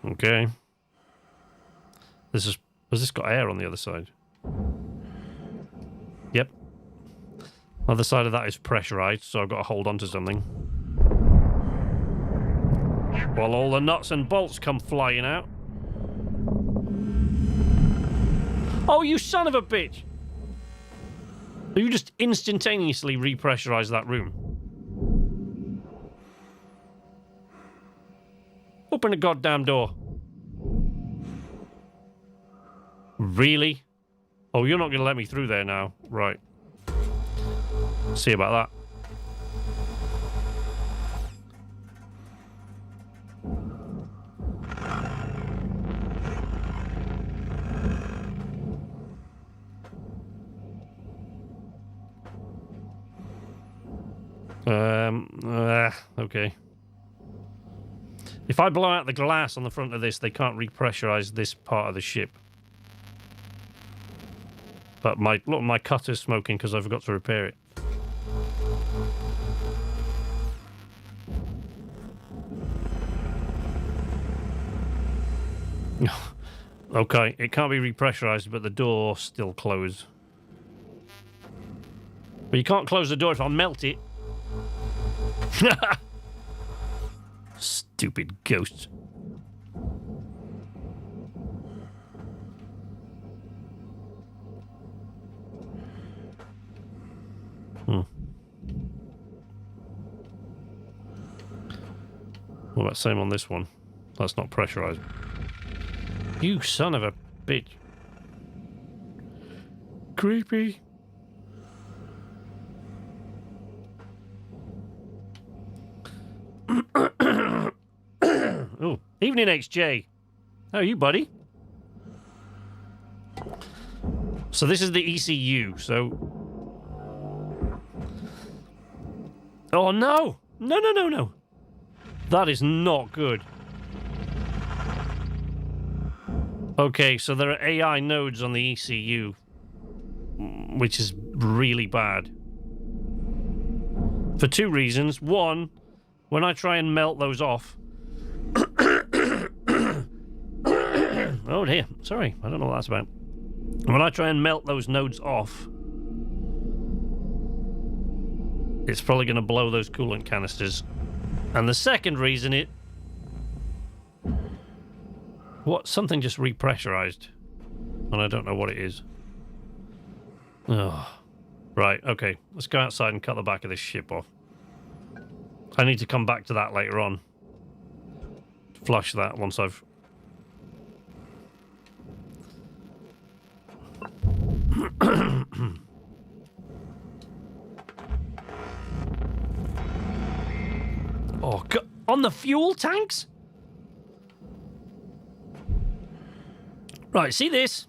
Okay. Has this got air on the other side? Yep. Other side of that is pressurized, so I've got to hold on to something. While all the nuts and bolts come flying out. Oh, you son of a bitch! You just instantaneously repressurized that room. Open the goddamn door. Really? Oh, you're not going to let me through there now. Right. See about that. Okay. If I blow out the glass on the front of this, they can't repressurize this part of the ship. But my cutter's smoking because I forgot to repair it. Okay, it can't be repressurized, but the door still closed. But you can't close the door if I melt it. Stupid ghosts. What about same on this one? That's not pressurized. You son of a bitch. Creepy. Oh, evening XJ. How are you, buddy? So this is the ECU, so... Oh, no! No. That is not good. Okay, so there are AI nodes on the ECU, which is really bad. For two reasons. One, when I try and melt those off... Oh dear, sorry, I don't know what that's about. When I try and melt those nodes off, it's probably going to blow those coolant canisters. And the second reason what? Something just repressurized. And I don't know what it is. Oh. Right, okay. Let's go outside and cut the back of this ship off. I need to come back to that later on. Flush that once I've... Oh, God. On the fuel tanks? Right, see this?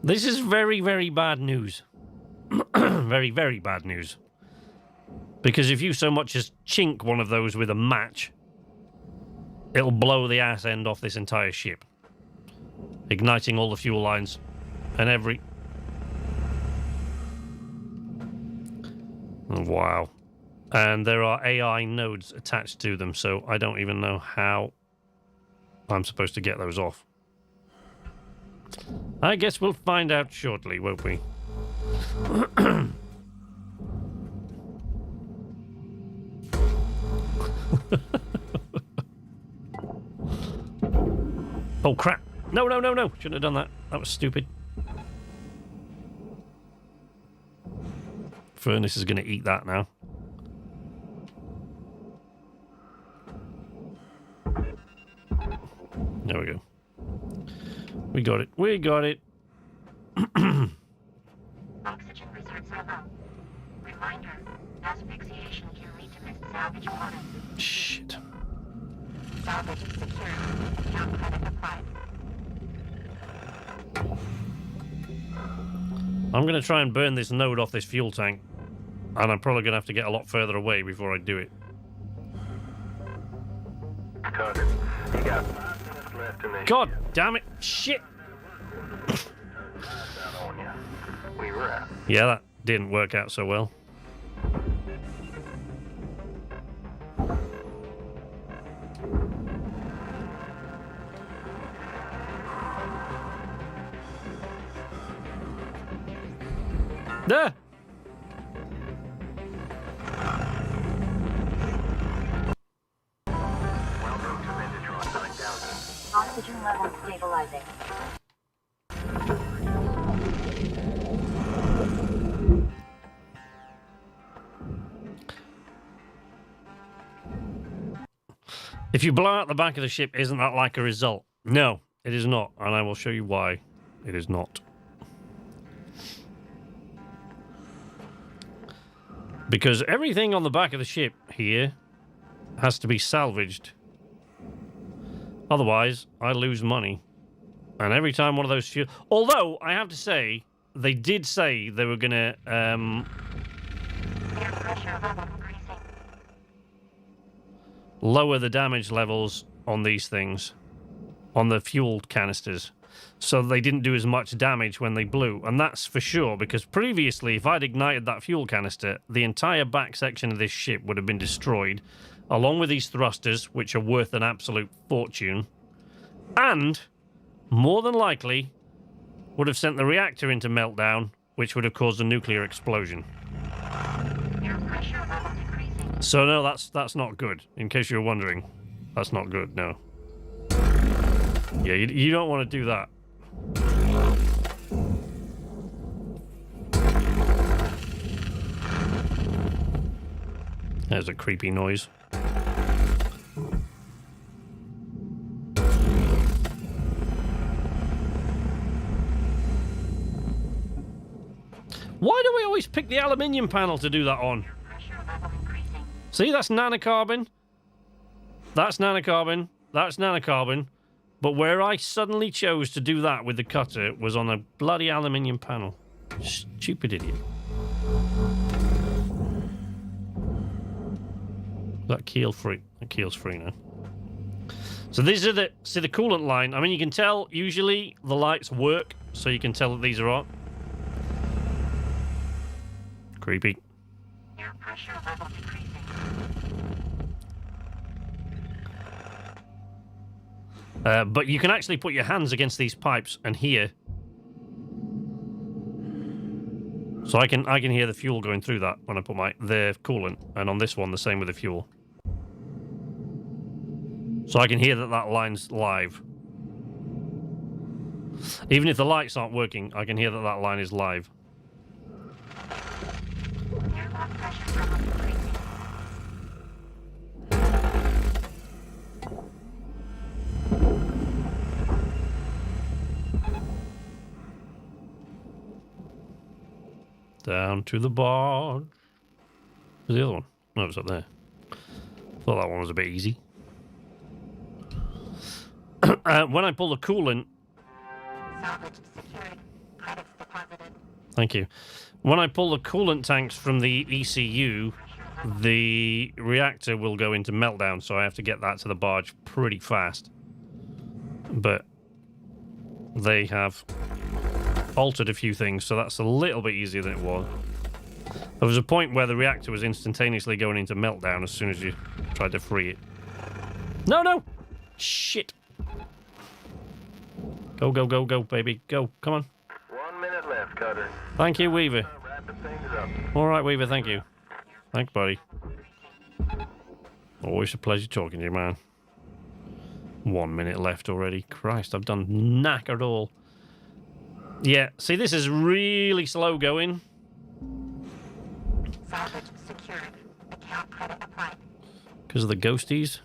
This is very, very bad news. Very, very bad news. Because if you so much as chink one of those with a match, it'll blow the ass end off this entire ship. Igniting all the fuel lines and every... Wow. And there are AI nodes attached to them, so I don't even know how I'm supposed to get those off. I guess we'll find out shortly, won't we? Oh, crap. No. Shouldn't have done that. That was stupid. Furnace is going to eat that now. We got it. We got it. Oxygen reserves are low. Reminder, asphyxiation can lead to missed salvage bonus. Shit. Salvage is secure. Account credit applied. I'm going to try and burn this node off this fuel tank. And I'm probably going to have to get a lot further away before I do it. Tucker, you got 5 minutes left in this God ship. damn it. Shit. Down on ya. We were out. Yeah, that didn't work out so well. There. Welcome to Vintatron 9000. Oxygen level stabilizing. If you blow out the back of the ship, isn't that like a result? No, it is not, and I will show you why it is not. Because everything on the back of the ship here has to be salvaged. Otherwise, I lose money. And every time one of those fuel... Although, I have to say, they did say they were going to... Air pressure level increasing. lower the damage levels on these things, on the fuel canisters, so they didn't do as much damage when they blew. And that's for sure, because previously, if I'd ignited that fuel canister, the entire back section of this ship would have been destroyed, along with these thrusters, which are worth an absolute fortune, and, more than likely, would have sent the reactor into meltdown, which would have caused a nuclear explosion. Air pressure level decreasing. So no, that's not good. In case you were wondering, that's not good. No. Yeah, you don't want to do that. There's a creepy noise. Why do we always pick the aluminium panel to do that on? Pressure level increasing. See, that's nanocarbon. That's nanocarbon. That's nanocarbon. But where I suddenly chose to do that with the cutter was on a bloody aluminium panel. Stupid idiot. That keel free. That keel's free now. So these are the... See the coolant line. I mean, you can tell usually the lights work, so you can tell that these are on. Creepy. Air pressure level decreasing. But you can actually put your hands against these pipes and hear. So I can hear the fuel going through that when I put the coolant, and on this one the same with the fuel. So I can hear that line's live. Even if the lights aren't working, I can hear that line is live. Airlock pressure level decreasing. Down to the barge. Where's the other one? No, it's up there. Thought that one was a bit easy. When I pull the coolant... Salvage secured. Credits deposited. Thank you. When I pull the coolant tanks from the ECU, the reactor will go into meltdown, so I have to get that to the barge pretty fast. But they have altered a few things, so that's a little bit easier than it was. There was a point where the reactor was instantaneously going into meltdown as soon as you tried to free it. No, no! Shit! Go, go, go, go, baby. Go. Come on. 1 minute left, Cutter. Thank you, Weaver. Wrapping things up. All right, Weaver, thank you. Thanks, buddy. Always a pleasure talking to you, man. 1 minute left already. Christ, I've done knackered all. Yeah, see, this is really slow going. Salvage secured. Account credit applied. Because of the ghosties.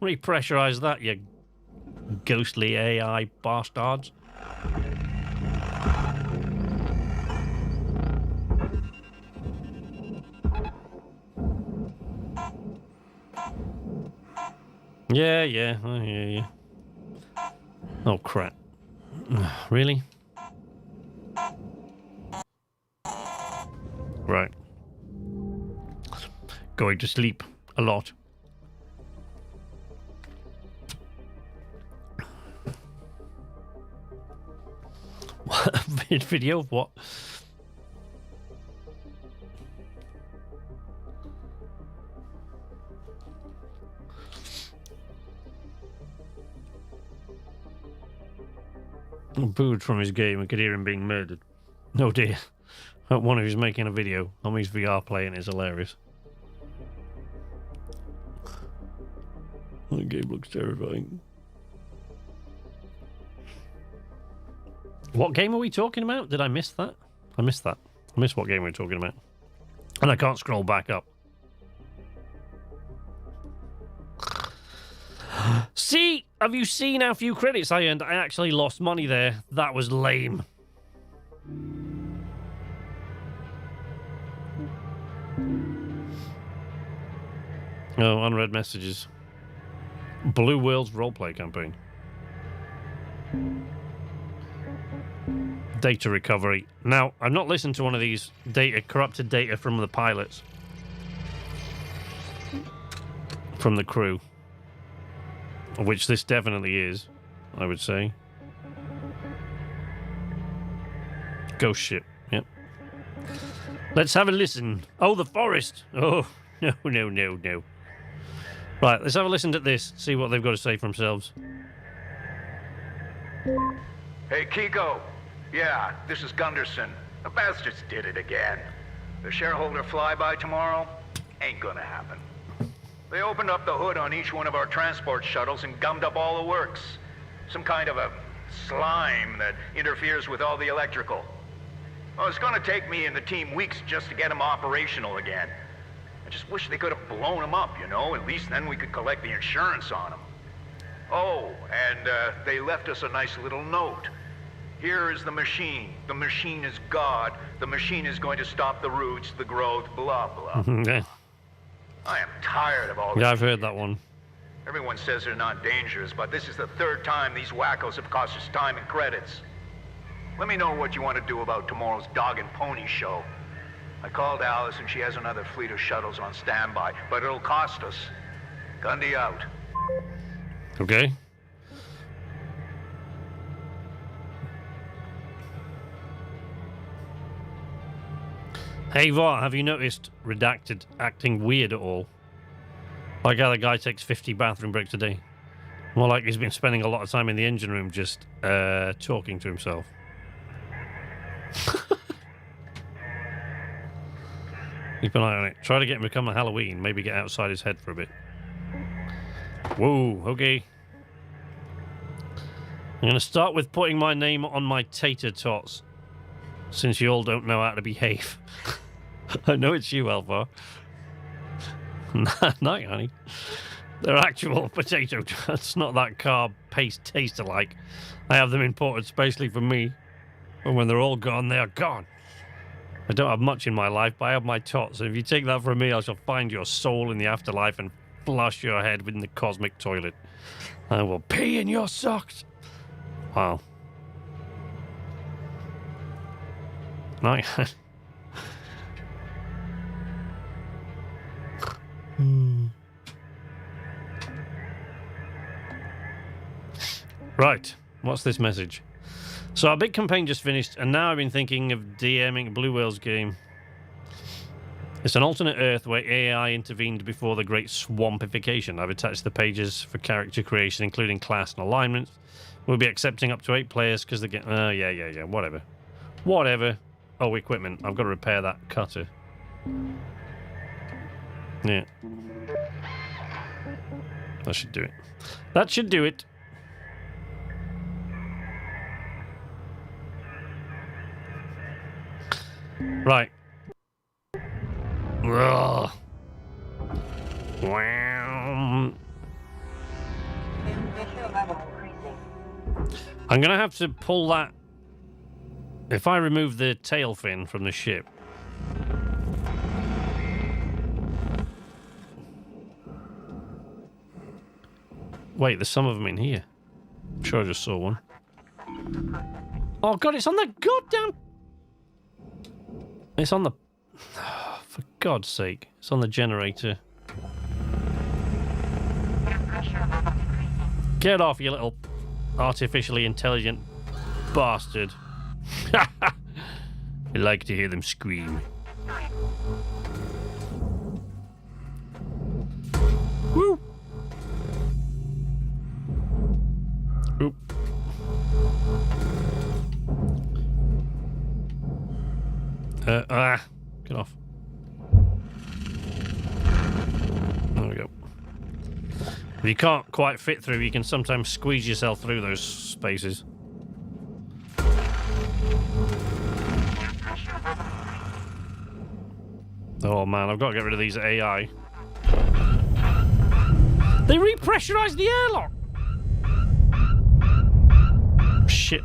Repressurize that, you ghostly AI bastards. Yeah, yeah, I hear you. Oh, crap. Really? Right. Going to sleep a lot. Video of what? Booed from his game and could hear him being murdered. Oh dear. One of who's making a video on his VR playing is hilarious. The game looks terrifying. What game are we talking about? Did I miss that? I missed that. I missed what game we were talking about. And I can't scroll back up. See? Have you seen how few credits I earned? I actually lost money there. That was lame. Oh, unread messages. Blue World's roleplay campaign. Data recovery. Now, I've not listened to one of these corrupted data from the pilots. From the crew. Which this definitely is, I would say. Ghost ship, yep. Let's have a listen. Oh, the forest. Oh, no, no, no, no. Right, let's have a listen to this, see what they've got to say for themselves. Hey, Kiko. Yeah, this is Gunderson. The bastards did it again. The shareholder flyby tomorrow ain't gonna happen. They opened up the hood on each one of our transport shuttles and gummed up all the works. Some kind of a slime that interferes with all the electrical. Oh, it's gonna take me and the team weeks just to get them operational again. I just wish they could have blown them up, you know? At least then we could collect the insurance on them. Oh, and they left us a nice little note. Here is the machine. The machine is God. The machine is going to stop the roots, the growth, blah, blah. Yeah. I am tired of all this. Yeah, I've heard that one. Everyone says they're not dangerous, but this is the third time these wackos have cost us time and credits. Let me know what you want to do about tomorrow's dog and pony show. I called Alice and she has another fleet of shuttles on standby, but it'll cost us. Gundy out. Okay. Hey Var, have you noticed Redacted acting weird at all? Like how the guy takes 50 bathroom breaks a day. More like he's been spending a lot of time in the engine room just talking to himself. Keep an eye on it. Try to get him to come on Halloween. Maybe get outside his head for a bit. Whoa, okay. I'm going to start with putting my name on my tater tots. Since you all don't know how to behave. I know it's you, Alvar. Night, honey. They're actual potato tots, not that carb paste taste alike. I have them imported specially for me. And when they're all gone, they are gone. I don't have much in my life, but I have my tots. And if you take that from me, I shall find your soul in the afterlife and flush your head within the cosmic toilet. I will pee in your socks. Wow. Night. Right, what's this message? So our big campaign just finished, and now I've been thinking of DMing Blue Whale's game. It's an alternate Earth where AI intervened before the great swampification. I've attached the pages for character creation, including class and alignments. We'll be accepting up to 8 players because they get... yeah, whatever. Whatever. Oh, equipment. I've got to repair that cutter. Yeah. That should do it. That should do it. Right. Ugh. Wow. pressure level increasing. I'm going to have to pull that... If I remove the tail fin from the ship... Wait, there's some of them in here. I'm sure I just saw one. Oh god, it's on the goddamn... It's on the... For God's sake. It's on the generator. Get off, you little artificially intelligent bastard. I like to hear them scream. Woo! Oop. Get off. There we go. If you can't quite fit through, you can sometimes squeeze yourself through those spaces. Oh man, I've got to get rid of these AI. They repressurized the airlock! Shit.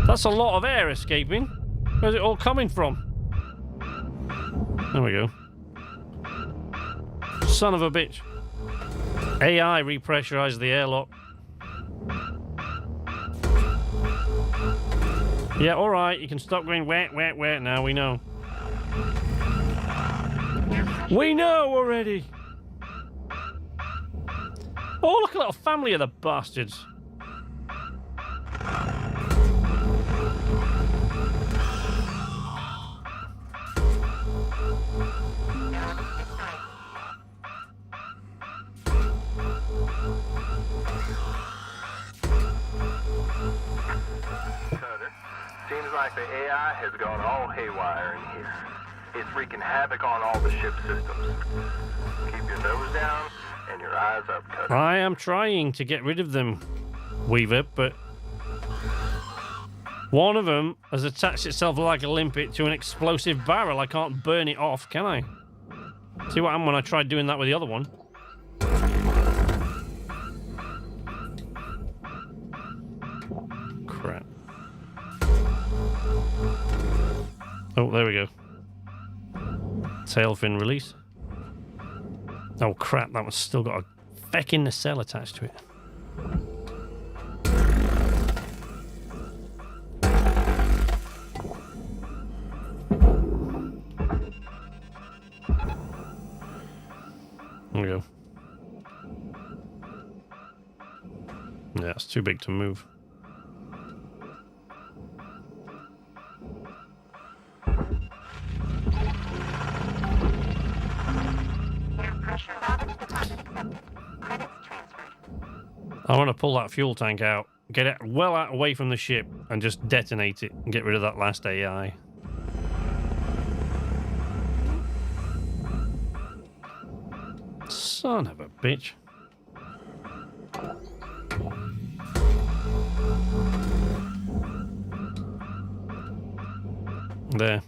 That's a lot of air escaping. Where's it all coming from? There we go. Son of a bitch. AI repressurized the airlock. Yeah, alright, you can stop going wet, wet, wet now, we know. We know already! Oh, look, a little family of the bastards. Seems like the AI has gone all haywire in here. It's wreaking havoc on all the ship systems. Keep your nose down and your eyes up, Cutter. I am trying to get rid of them, Weaver, but one of them has attached itself like a limpet to an explosive barrel. I can't burn it off, can I? See what happened when I tried doing that with the other one? Crap. Oh, there we go. Tail fin release. Oh crap, that one's still got a feckin' nacelle attached to it. There we go. Yeah, it's too big to move. I want to pull that fuel tank out, get it well out away from the ship, and just detonate it and get rid of that last AI. Son of a bitch. There.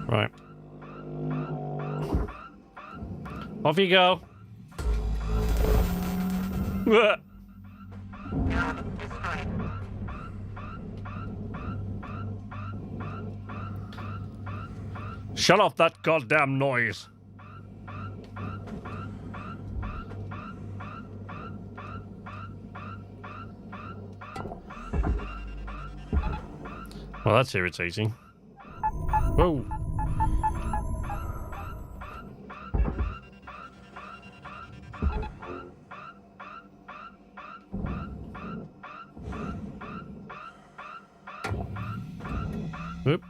Right. Off you go. Shut off that goddamn noise. Well, that's irritating. Whoa. Whoop.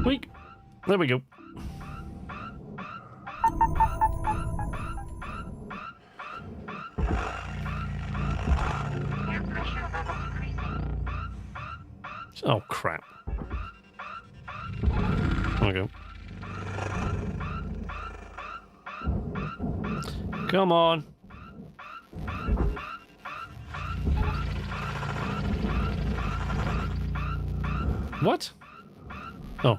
Weak. There we go. Oh crap. There we go. Come on. What? Oh.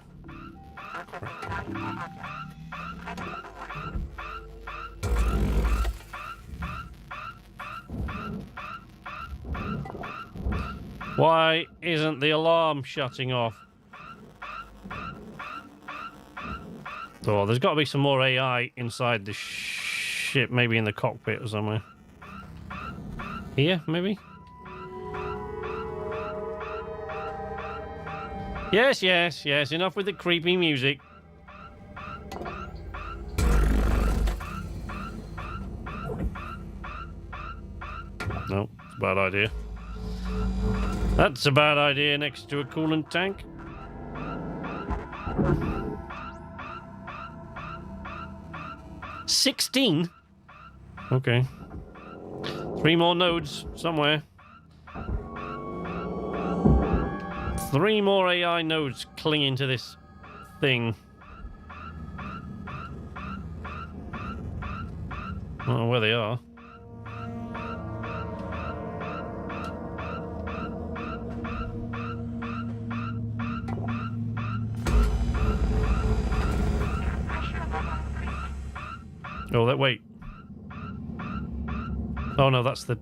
Why isn't the alarm shutting off? Oh, there's got to be some more AI inside the ship, maybe in the cockpit or somewhere. Here, maybe? Yes, yes, yes, enough with the creepy music. No, it's a bad idea. That's a bad idea next to a coolant tank. $16? Okay. 3 more nodes somewhere. 3 more AI nodes clinging to this thing. I don't know where they are. Oh, that wait. Oh no, that's the...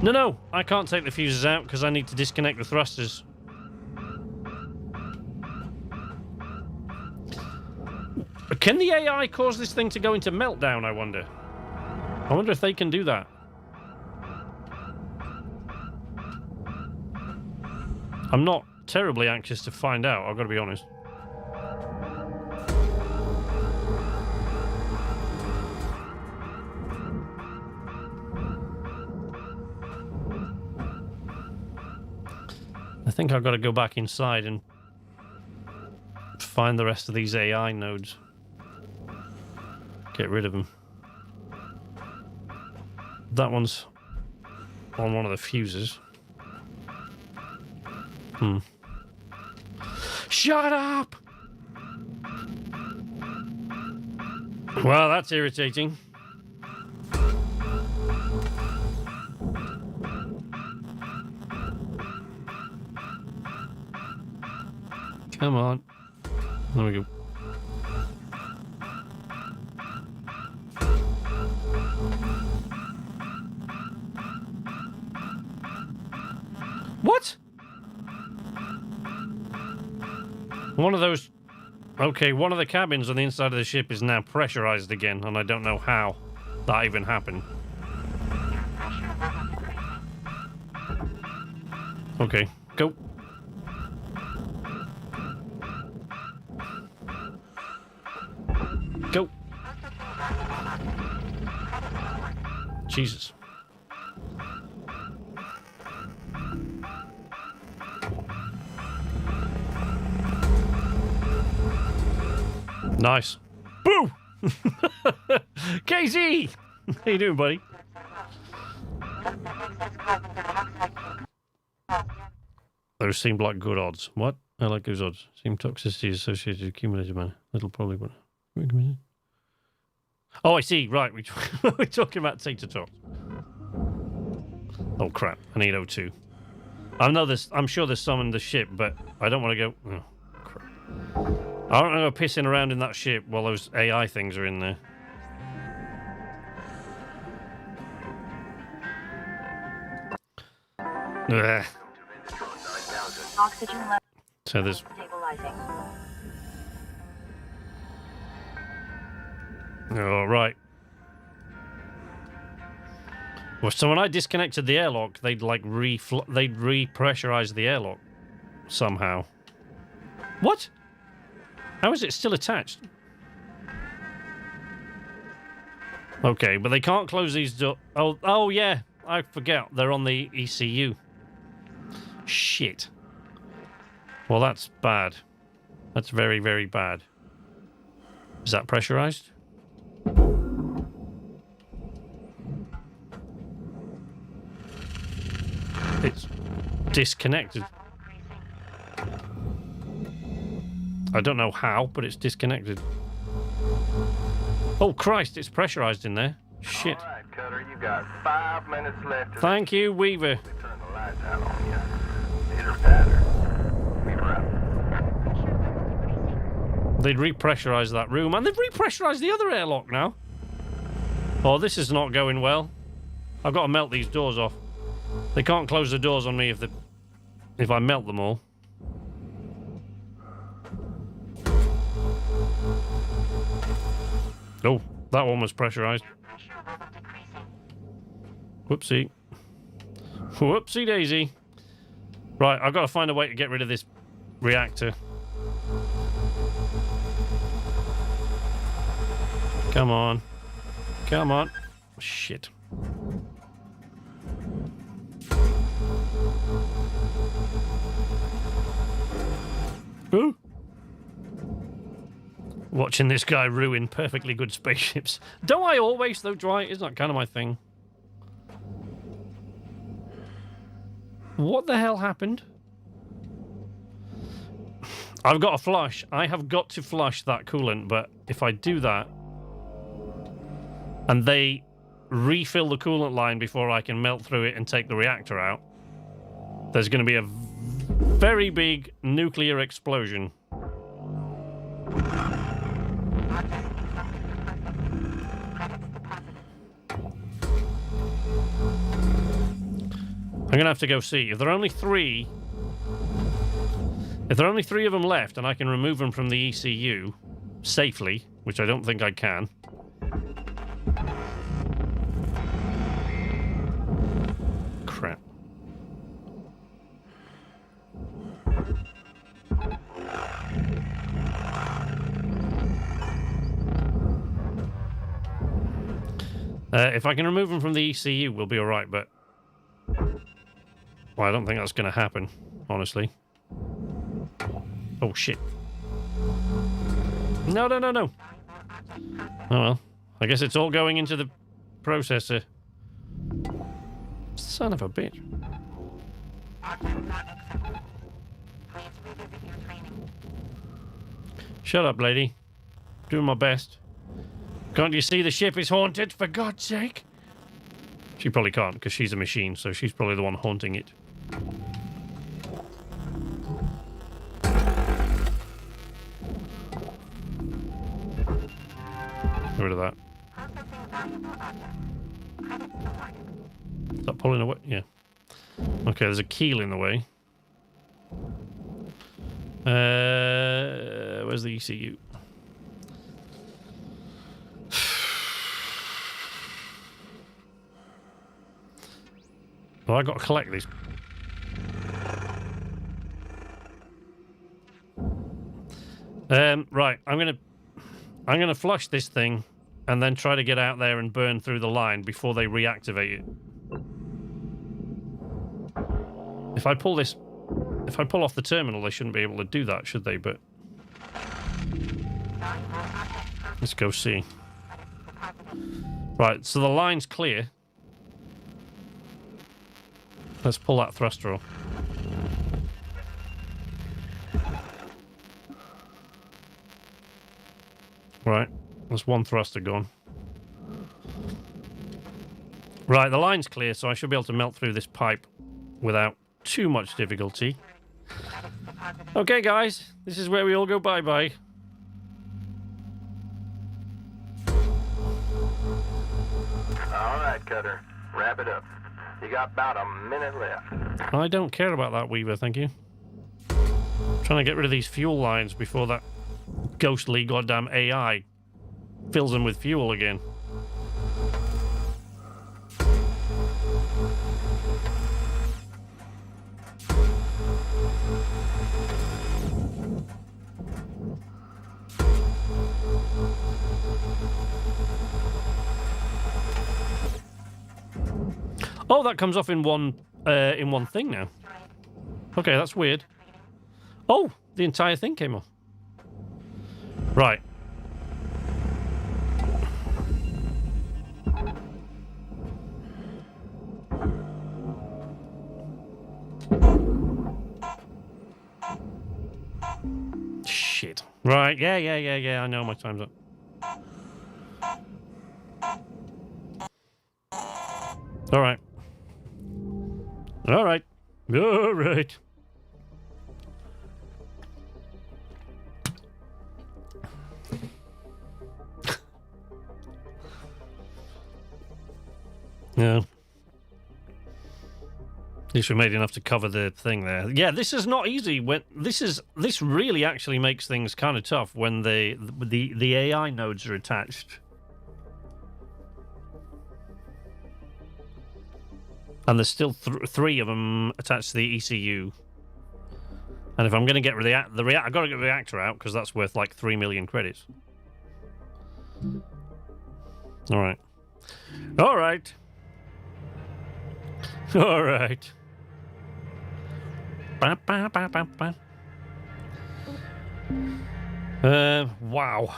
No, I can't take the fuses out because I need to disconnect the thrusters. Can the AI cause this thing to go into meltdown, I wonder? I wonder if they can do that. I'm not terribly anxious to find out, I've got to be honest. I think I've got to go back inside and find the rest of these AI nodes. Get rid of them. That one's on one of the fuses. Shut up! Well, that's irritating. Come on. There we go. What? One of those... Okay, one of the cabins on the inside of the ship is now pressurized again, and I don't know how that even happened. Okay, go. Go. Jesus. Nice. Boo! KZ! How you doing, buddy? Those seem like good odds. What? I like those odds. Seem toxicity associated with cumulative manner. Little probably would. Oh, I see. Right, we're talking about Theta Talk. Oh crap! I need O2. I know this. I'm sure there's some in the ship, but I don't want to go. Oh, crap. I don't want to go pissing around in that ship while those AI things are in there. Ugh. Oxygen level So there's. stabilizing. Oh, right. Well, so when I disconnected the airlock, they'd like they'd repressurize the airlock somehow. What? How is it still attached? Okay, but they can't close these doors. Oh yeah, I forget. They're on the ECU. Shit. Well, that's bad. That's very, very bad. Is that pressurized? It's disconnected. I don't know how, but it's disconnected. Oh, Christ, it's pressurized in there. Shit. All right, Cutter, you got 5 minutes left. Thank you, Weaver. Turn the lights out on you. Hitter pattern. Weaver out. They'd repressurize that room, and they've repressurized the other airlock now. Oh, this is not going well. I've got to melt these doors off. They can't close the doors on me if I melt them all. Oh, that one was pressurized. Pressure level decreasing. Whoopsie. Whoopsie daisy. Right, I've got to find a way to get rid of this reactor. Come on. Come on. Shit. Ooh. Watching this guy ruin perfectly good spaceships. Don't I always, though, Dwight? Isn't that kind of my thing? What the hell happened? I've got to flush. I have got to flush that coolant, but if I do that, and they refill the coolant line before I can melt through it and take the reactor out, there's going to be a very big nuclear explosion. I'm going to have to go see. If there are only three... If there are only 3 of them left and I can remove them from the ECU safely, which I don't think I can... Crap. If I can remove them from the ECU, we'll be alright, but... Well, I don't think that's going to happen, honestly. Oh, shit. No, no, no, no. Oh, well. I guess it's all going into the processor. Son of a bitch. Please revisit your training. Shut up, lady. Doing my best. Can't you see the ship is haunted? For God's sake. She probably can't, because she's a machine, so she's probably the one haunting it. Get rid of that. Is that pulling away? Yeah. Okay, there's a keel in the way. Where's the ECU? Well, I've got to collect these. Right, I'm gonna flush this thing and then try to get out there and burn through the line before they reactivate it. If I pull off the terminal, they shouldn't be able to do that, should they? But let's go see. Right, so the line's clear. Let's pull that thruster off. Right, there's one thruster gone. Right, the line's clear, so I should be able to melt through this pipe without too much difficulty. Okay, guys, this is where we all go bye-bye. All right, Cutter. Wrap it up. You got about a minute left. I don't care about that, Weaver, thank you. I'm trying to get rid of these fuel lines before that ghostly goddamn AI fills them with fuel again. Oh, that comes off in one thing now. Okay, that's weird. Oh, the entire thing came off. Right. Shit. Right, yeah, I know my time's up. All right. All right. All right. Yeah. At least we made enough to cover the thing there. Yeah, this is not easy. When this really actually makes things kind of tough when the AI nodes are attached. And there's still three of them attached to the ECU. And if I'm going to get the reactor, I've got to get the reactor out because that's worth like 3 million credits. All right. All right. All right. Ba, ba, ba, ba, ba. Wow.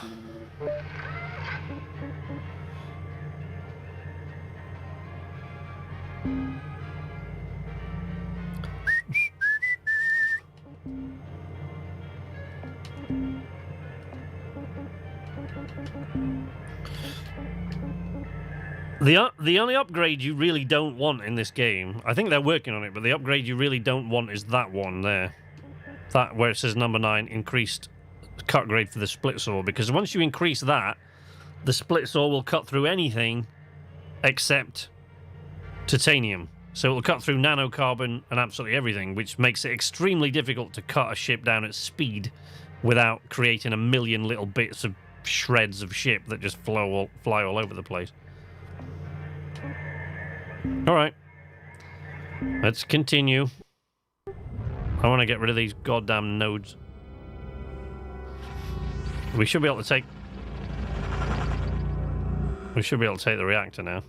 The only upgrade you really don't want in this game, I think they're working on it, but the upgrade you really don't want is that one there. That where it says number 9, increased cut grade for the split saw, because once you increase that, the split saw will cut through anything except titanium. So it will cut through nanocarbon and absolutely everything, which makes it extremely difficult to cut a ship down at speed without creating a million little bits of shreds of ship that just fly all over the place. All right, let's continue. I want to get rid of these goddamn nodes. We should be able to take the reactor now.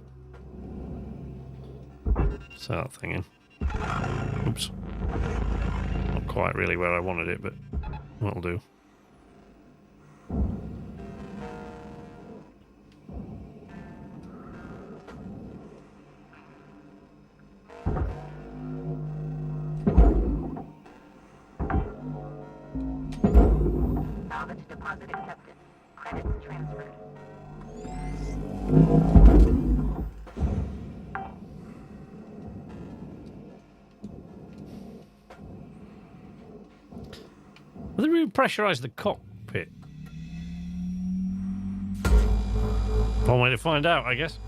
Start that thing in. Oops. Not quite really where I wanted it, but that'll do. Salvage deposit accepted. Credits transferred. Will they repressurize the cockpit? One way to find out, I guess.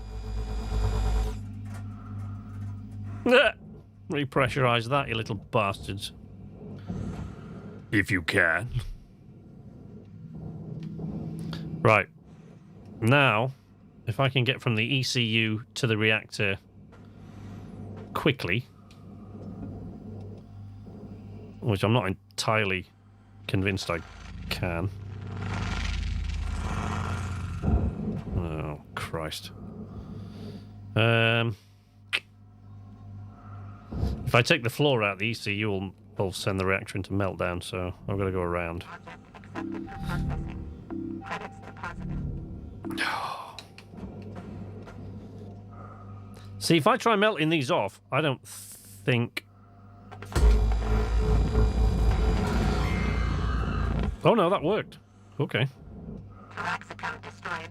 Repressurize that, you little bastards. If you can. Right. Now, if I can get from the ECU to the reactor quickly, which I'm not entirely convinced I can. Oh, Christ. If I take the floor out, the ECU will send the reactor into meltdown, so I've got to go around. Object accepted for processing. Credits deposited. See, if I try melting these off, I don't think... Oh no, that worked. Okay. Coax account destroyed.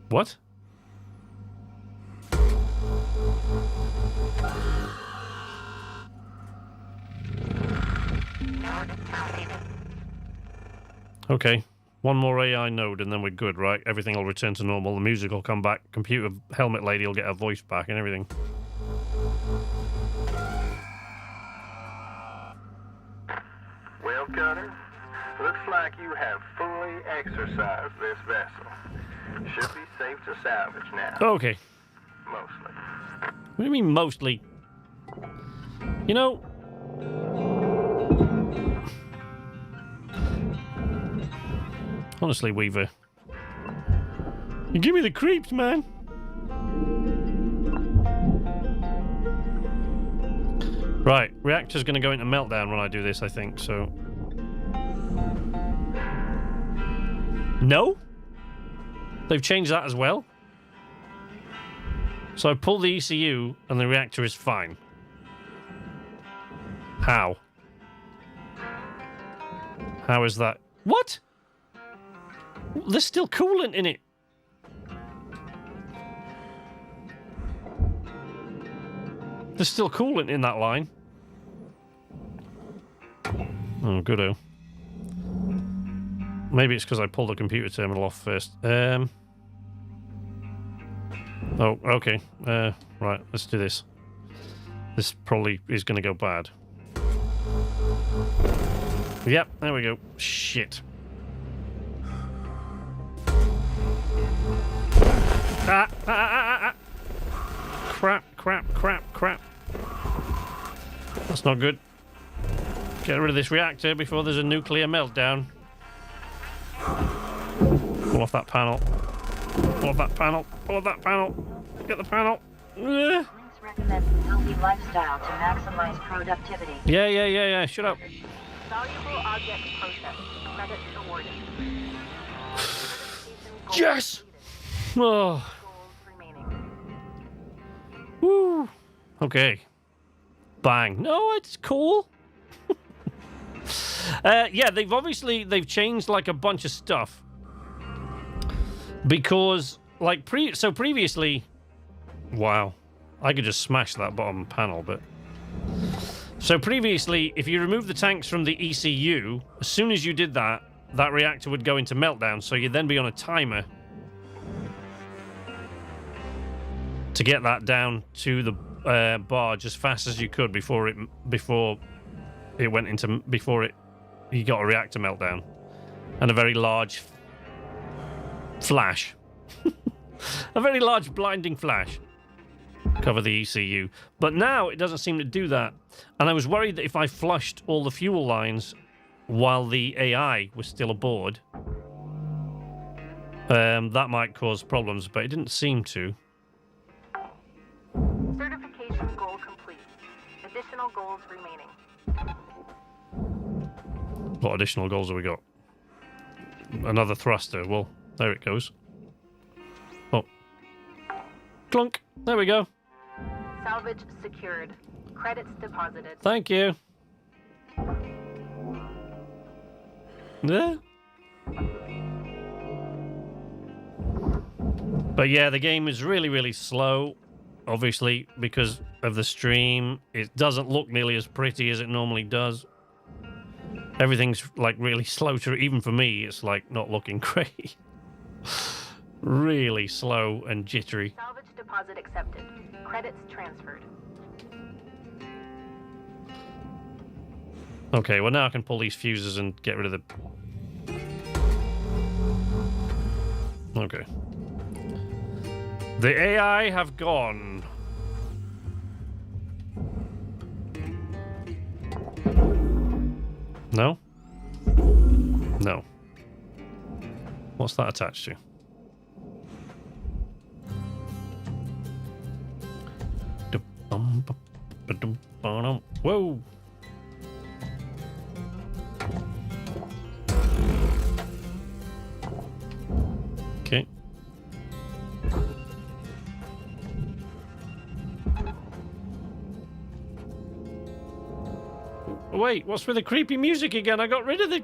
What? Node terminated. Okay. One more AI node and then we're good, right? Everything will return to normal. The music will come back. Computer helmet lady will get her voice back and everything. Well, Cutter, looks like you have fully exercised this vessel. Should be safe to salvage now. Okay. Mostly. What do you mean mostly? You know... Honestly, Weaver. You give me the creeps, man. Right, reactor's going to go into meltdown when I do this, I think, so... No? They've changed that as well? So I pull the ECU and the reactor is fine. How? How is that? What? There's still coolant in it. There's still coolant in that line. Oh, good-o. Maybe it's because I pulled the computer terminal off first. Oh, okay. Right, let's do this. This probably is going to go bad. Yep, there we go. Shit. Crap. That's not good. Get rid of this reactor before there's a nuclear meltdown. Pull off that panel. Pull off that panel. Pull off that panel. Get the panel. Links recommend a healthy lifestyle to maximize productivity. Yeah. Shut up. Valuable object processed. Credits awarded. Yes! Oh. Goals remaining. Woo. Okay. Bang. No, it's cool. Yeah, they've changed like a bunch of stuff. Because like previously, wow, I could just smash that bottom panel, but so previously, if you remove the tanks from the ECU, as soon as you did that, that reactor would go into meltdown, so you'd then be on a timer to get that down to the barge as fast as you could before you got a reactor meltdown and a very large flash. A very large blinding flash cover the ECU, but now it doesn't seem to do that, and I was worried that if I flushed all the fuel lines while the AI was still aboard, that might cause problems, but it didn't seem to. Certification goal complete. Additional goals remaining. What additional goals have we got? Another thruster. Well, there it goes. Oh. Clunk. There we go. Salvage secured. Credits deposited. Thank you. Yeah. But yeah, the game is really, really slow. Obviously, because of the stream. It doesn't look nearly as pretty as it normally does. Everything's like really slow to, even for me, it's like not looking great. Really slow and jittery. Salvage deposit accepted. Credits transferred. Okay, well now I can pull these fuses and get rid of the... Okay. The AI have gone. No? No. What's that attached to? Whoa! Okay. Wait, what's with the creepy music again? I got rid of the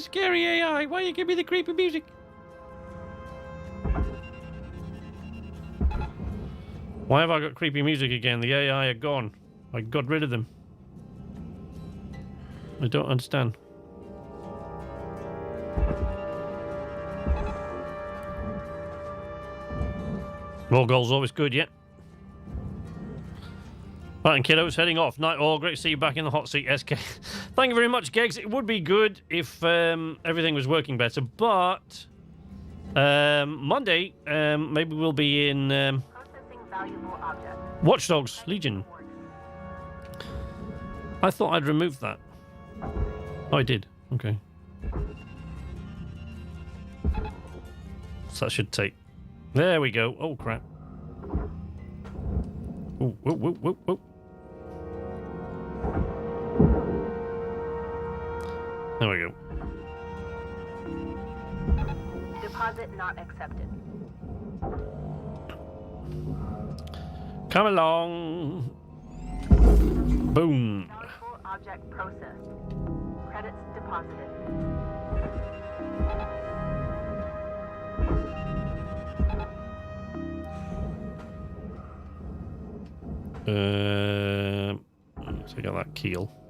scary AI. Why you give me the creepy music? Why have I got creepy music again? The AI are gone. I got rid of them. I don't understand. More goals always good, yeah. Right, and kiddos, heading off. Night all. Great to see you back in the hot seat, SK. Thank you very much, Gegs. It would be good if everything was working better, but Monday, maybe we'll be in Processing valuable object. Watch Dogs Legion. I thought I'd removed that. Oh, I did. Okay. So that should take... There we go. Oh, crap. Ooh, whoa, whoa, whoa, whoa. There we go. Deposit not accepted. Come along. Boom. Valuable object processed. Credits deposited. Take out that keel.